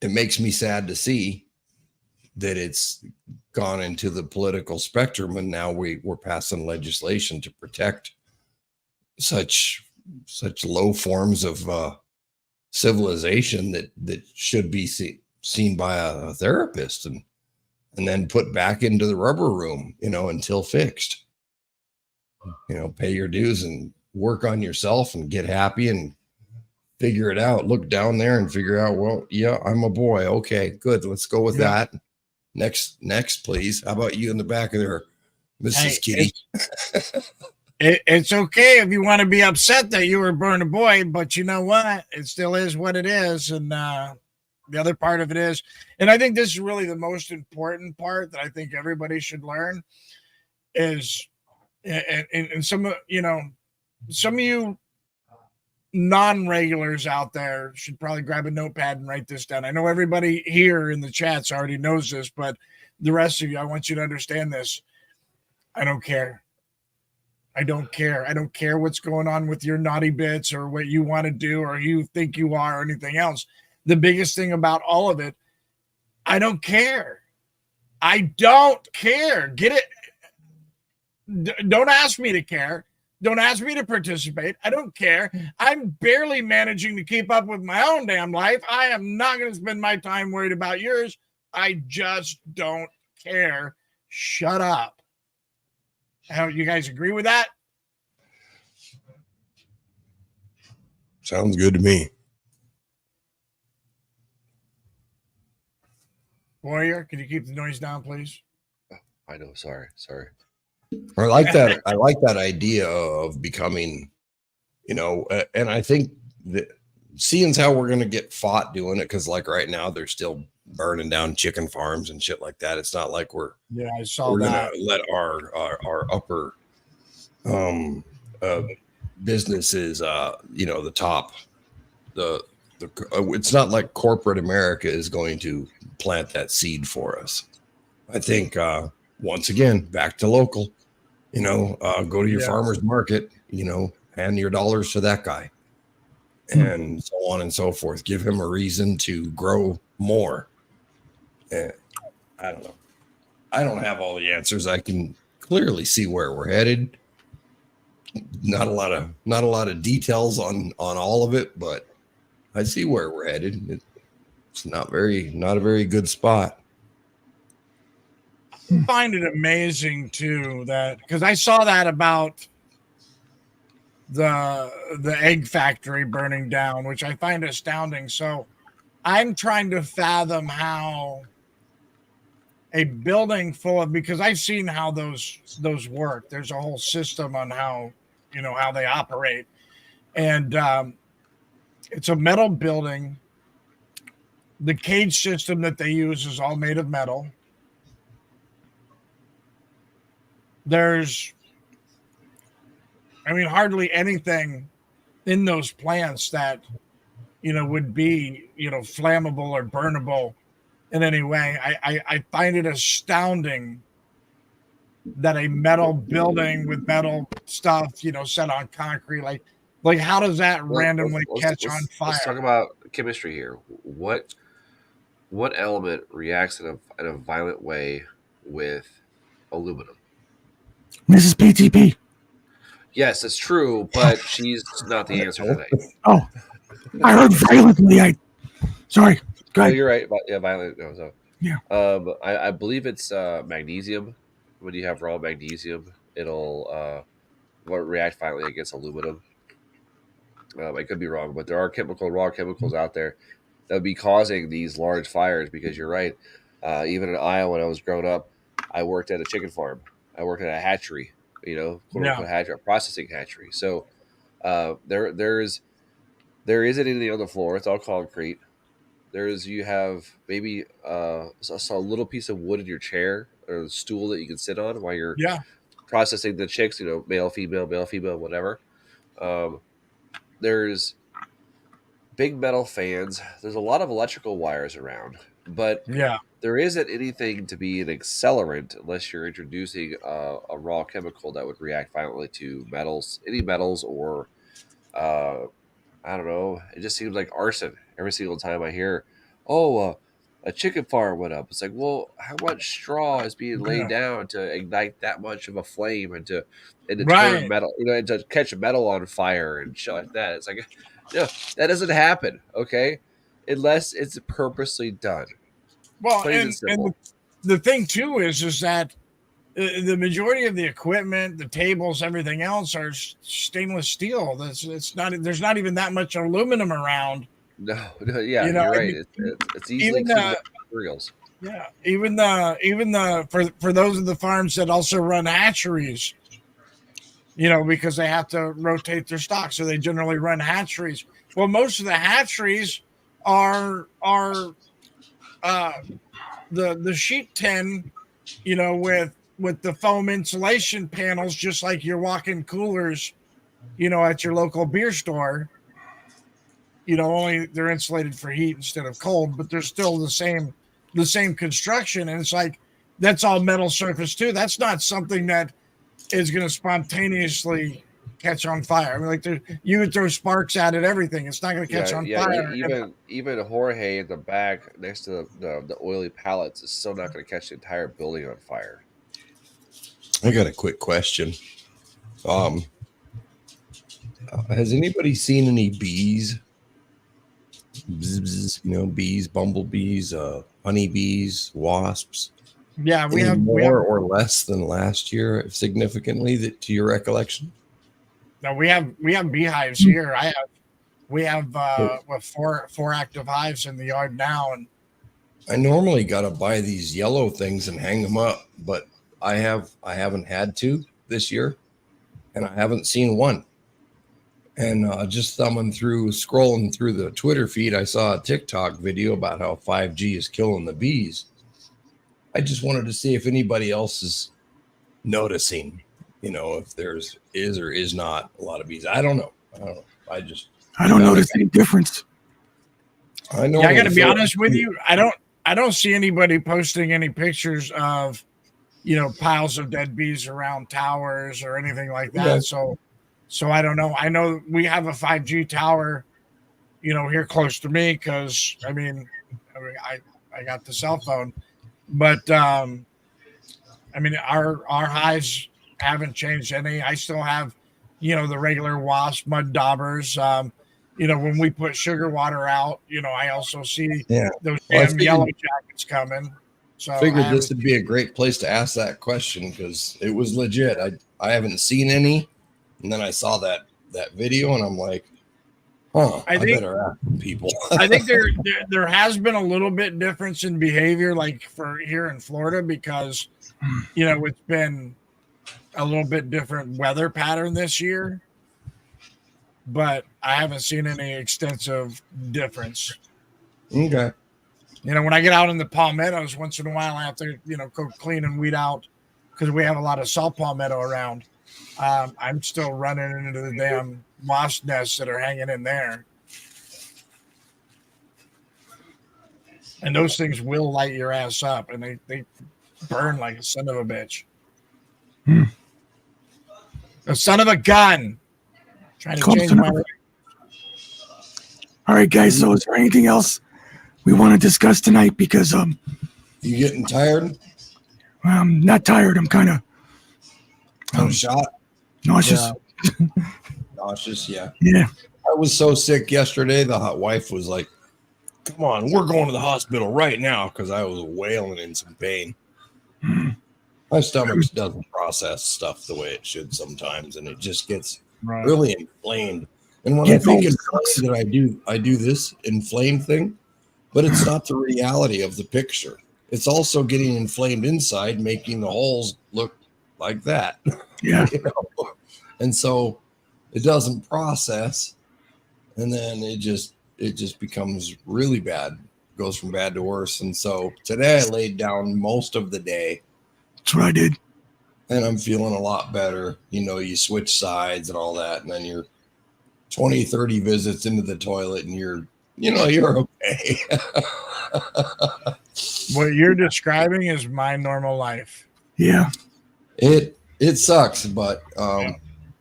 it makes me sad to see that it's gone into the political spectrum, and now we're passing legislation to protect such low forms of civilization that should be seen by a therapist and then put back into the rubber room, until fixed. Pay your dues and work on yourself and get happy and figure it out. Look down there and figure out, well, yeah, I'm a boy. Okay, good. Let's go with that. Next, please. How about you in the back of there, Mrs. Kitty? It's okay if you want to be upset that you were born a boy, but you know what? It still is what it is. And the other part of it is, and I think this is really the most important part that I think everybody should learn is, and some of you non-regulars out there should probably grab a notepad and write this down. I know everybody here in the chats already knows this, but the rest of you, I want you to understand this. I don't care. I don't care. I don't care what's going on with your naughty bits or what you want to do or you think you are or anything else. The biggest thing about all of it, I don't care. I don't care. Get it? Don't ask me to care. Don't ask me to participate. I don't care. I'm barely managing to keep up with my own damn life. I am not going to spend my time worried about yours. I just don't care. Shut up. How you guys agree with that? Sounds good to me. Warrior, can you keep the noise down, please? I know. Sorry. I like that. I like that idea of becoming, and I think that seeing as how we're going to get fought doing it, because like right now they're still burning down chicken farms and shit like that. It's not like we're I saw we're that. gonna let our upper businesses, the top, it's not like corporate America is going to plant that seed for us. I think once again, back to local, go to your farmer's market, hand your dollars to that guy and so on and so forth. Give him a reason to grow more. And I don't know. I don't have all the answers. I can clearly see where we're headed. Not a lot of details on all of it, but I see where we're headed. It's not a very good spot. I find it amazing too that because I saw that about the egg factory burning down, which I find astounding. So I'm trying to fathom how a building full of, because I've seen how those work. There's a whole system on how they operate, and it's a metal building. The cage system that they use is all made of metal. There's, hardly anything in those plants that, would be, flammable or burnable in any way. I find it astounding that a metal building with metal stuff, set on concrete, like how does that randomly catch on fire? Let's talk about chemistry here. What element reacts in a violent way with aluminum? Mrs. PTP. Yes, it's true, but she's not the answer tonight. Oh, I heard violently. Sorry. Go ahead. No, you're right. Yeah, violent. No, so. Yeah. I believe it's magnesium. When you have raw magnesium, it'll react violently against aluminum. I could be wrong, but there are raw chemicals out there that would be causing these large fires. Because you're right. Even in Iowa, when I was growing up, I worked at a chicken farm. I worked at a hatchery. Quote unquote hatchery, a processing hatchery. So there isn't anything on the floor. It's all concrete. You have maybe a little piece of wood in your chair or a stool that you can sit on while you're processing the chicks, male, female, whatever. There's big metal fans. There's a lot of electrical wires around, but there isn't anything to be an accelerant unless you're introducing a raw chemical that would react violently to metals, any metals, or I don't know. It just seems like arson every single time I hear, a chicken farm went up. It's like, well, how much straw is being laid down to ignite that much of a flame and to turn metal, and to catch metal on fire and shit like that? It's like, no, that doesn't happen, okay? Unless it's purposely done. Well, and the thing too is that the majority of the equipment, the tables, everything else are stainless steel. There's not even that much aluminum around. No, yeah, you're right. It's easily materials. Yeah, even for those of the farms that also run hatcheries, because they have to rotate their stock, so they generally run hatcheries. Well, most of the hatcheries are the sheet tin, with the foam insulation panels, just like your walk-in coolers, at your local beer store. Only they're insulated for heat instead of cold, but they're still the same construction. And it's like, that's all metal surface too. That's not something that is going to spontaneously catch on fire. You would throw sparks at it, everything. It's not going to catch on fire. Even Jorge in the back next to the oily pallets is still not going to catch the entire building on fire. I got a quick question. Has anybody seen any bees? Bzz, bzz, you know, bees, bumblebees, honeybees, wasps. Yeah, we Any have more or less than last year, significantly, that to your recollection. no, we have beehives here. We have what, four active hives in the yard now, and I normally got to buy these yellow things and hang them up, but I haven't had to this year, and I haven't seen one. And just scrolling through the Twitter feed, I saw a TikTok video about how 5G is killing the bees. I just wanted to see if anybody else is noticing, you know, if is or is not a lot of bees. I don't know. I don't notice any difference. I know. Yeah, I got to be honest with you. I don't see anybody posting any pictures of, you know, piles of dead bees around towers or anything like that. Yeah. So I don't know. I know we have a 5G tower, you know, here close to me because I got the cell phone, but I mean our hives haven't changed any. I still have, you know, the regular wasp, mud daubers. You know, when we put sugar water out, you know, I also see those damn yellow jackets coming. So I figured this would be a great place to ask that question because it was legit. I haven't seen any, and then I saw that video, and I'm like, I better ask people. I think there has been a little bit difference in behavior, like for here in Florida, because you know it's been a little bit different weather pattern this year. But I haven't seen any extensive difference. Okay. You know, when I get out in the palmettos, once in a while, I have to, you know, go clean and weed out because we have a lot of salt palmetto around. I'm still running into the damn wasp nests that are hanging in there. And those things will light your ass up, and they burn like a son of a bitch. A son of a gun. Trying to change my life. All right, guys. So, is there anything else we want to discuss tonight? Because you getting tired? I'm not tired. I'm kind of shot. Nauseous. Yeah. Nauseous. Yeah. Yeah. I was so sick yesterday. The hot wife was like, "Come on, we're going to the hospital right now," because I was wailing in some pain. My stomach doesn't process stuff the way it should sometimes, and it just gets really inflamed. And when I think inflamed, that I do this inflamed thing, but it's not the reality of the picture. It's also getting inflamed inside, making the holes look like that. Yeah. You know? And so it doesn't process, and then it just becomes really bad. Goes from bad to worse. And so today I laid down most of the day. That's what I did. And I'm feeling a lot better. You know, you switch sides and all that, and then you're 20, 30 visits into the toilet, and you're okay. What you're describing is my normal life. Yeah. It sucks, but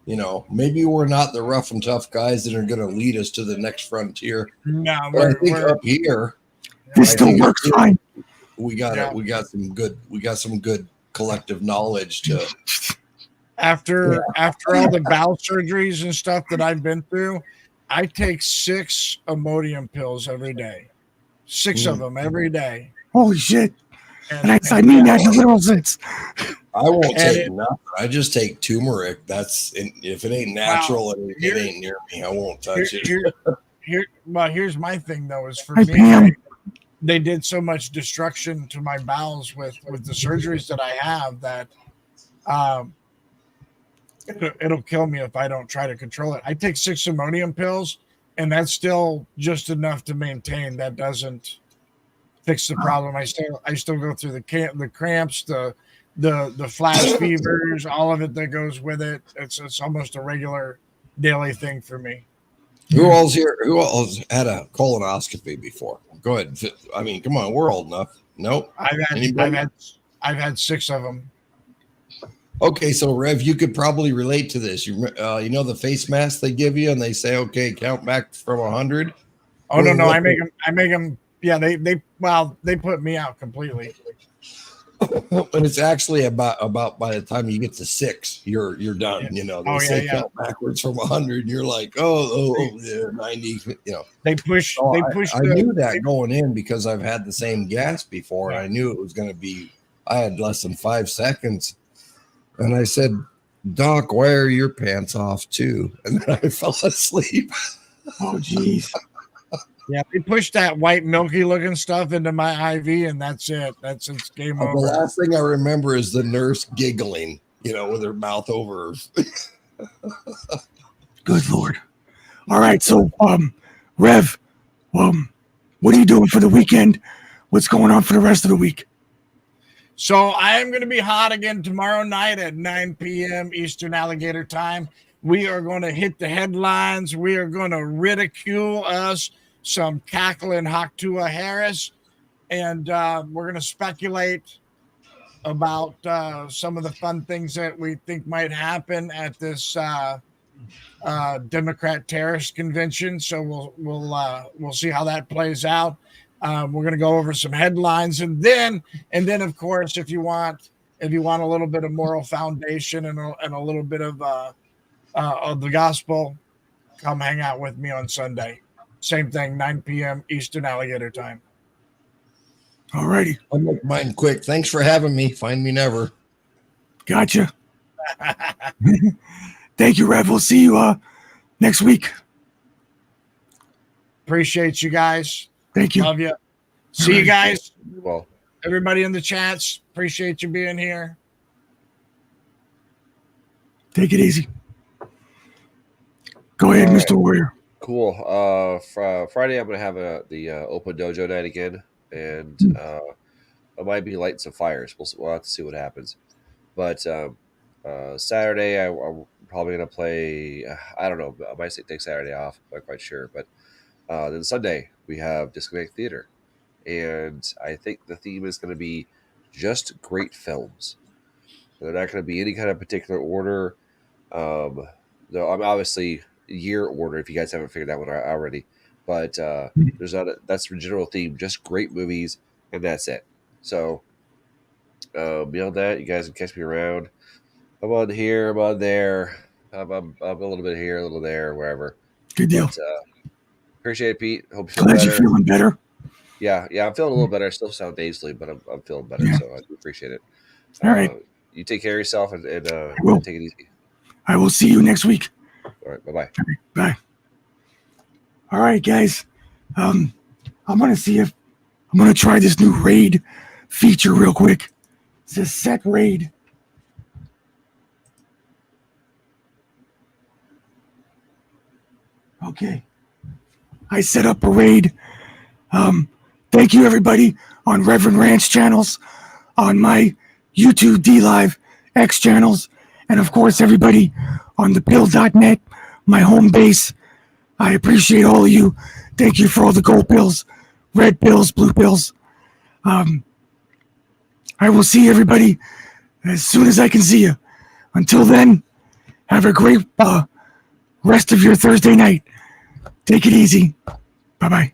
you know, maybe we're not the rough and tough guys that are going to lead us to the next frontier. No, but I think up here, this still works fine. We got some good collective knowledge to. After all the bowel surgeries and stuff that I've been through, I take 6 Imodium pills every day. 6 of them every day. Holy shit. And I mean that in a literal sense. I won't take nothing. I just take turmeric. If it ain't natural and it ain't near me, I won't touch it. Here's my thing though, is for me, they did so much destruction to my bowels with the surgeries that I have that it'll kill me if I don't try to control it. I take 6 Imodium pills, and that's still just enough to maintain. That doesn't fix the problem. I still go through the cramps, the flash fevers, all of it that goes with it. It's almost a regular daily thing for me. Who else here? Who else had a colonoscopy before? Go ahead. I mean, come on, we're old enough. Nope. I've had 6 of them. Okay, so Rev, you could probably relate to this. You know the face mask they give you, and they say, "Okay, count back from 100." Oh no, I make them. Yeah, they put me out completely. But it's actually about by the time you get to 6, you're done. You know, they say count backwards from 100. And you're like, yeah, 90. You know, they push. So they push. I knew that going in because I've had the same gas before, and I knew it was going to be. I had less than 5 seconds, and I said, "Doc, why are your pants off too?" And then I fell asleep. Oh, jeez. Yeah, they pushed that white milky looking stuff into my IV, and that's it. That's it's game over. The last thing I remember is the nurse giggling, you know, with her mouth over her. Good Lord. All right, so Rev, what are you doing for the weekend? What's going on for the rest of the week? So I am going to be hot again tomorrow night at 9 p.m. Eastern Alligator Time. We are going to hit the headlines. We are going to ridicule us some cackling Haktua Harris, and we're going to speculate about some of the fun things that we think might happen at this Democrat terrorist convention. So we'll see how that plays out. We're going to go over some headlines, and then of course, if you want a little bit of moral foundation and a little bit of the gospel, come hang out with me on Sunday. Same thing, 9 p.m. Eastern Alligator Time. All righty. I'll make mine quick. Thanks for having me. Find me never. Gotcha. Thank you, Rev. We'll see you next week. Appreciate you guys. Thank you. Love you. See you guys. Well, everybody in the chats, appreciate you being here. Take it easy. Go ahead, All Mr. right. Warrior. Cool. Friday, I'm going to have the open dojo night again, and I might be lighting some fires. We'll have to see what happens. But Saturday, I'm probably going to play. I don't know. I might take Saturday off. I'm not quite sure. But then Sunday, we have Disconnect Theater, and I think the theme is going to be just great films. They're not going to be any kind of particular order. Though I'm obviously year order if you guys haven't figured that one out already, but that's the general theme, just great movies, and that's it. So beyond that, you guys can catch me around. I'm on here, I'm on there, I'm a little bit here, a little there, wherever. Good deal. But, appreciate it, Pete. Hope you feel Glad better. you're feeling better. Yeah, I'm feeling a little better. I still sound nasally, but I'm feeling better, so I do appreciate it. All right. You take care of yourself and will. take it easy. I will see you next week. All right, bye-bye. Bye. All right, guys. I'm going to try this new raid feature real quick. It says set raid. Okay. I set up a raid. Thank you, everybody, on Reverend Ranch channels, on my YouTube DLive X channels, and of course, everybody on the Bill.net, my home base. I appreciate all of you. Thank you for all the gold bills, red bills, blue bills. I will see everybody as soon as I can see you. Until then, have a great rest of your Thursday night. Take it easy. Bye-bye.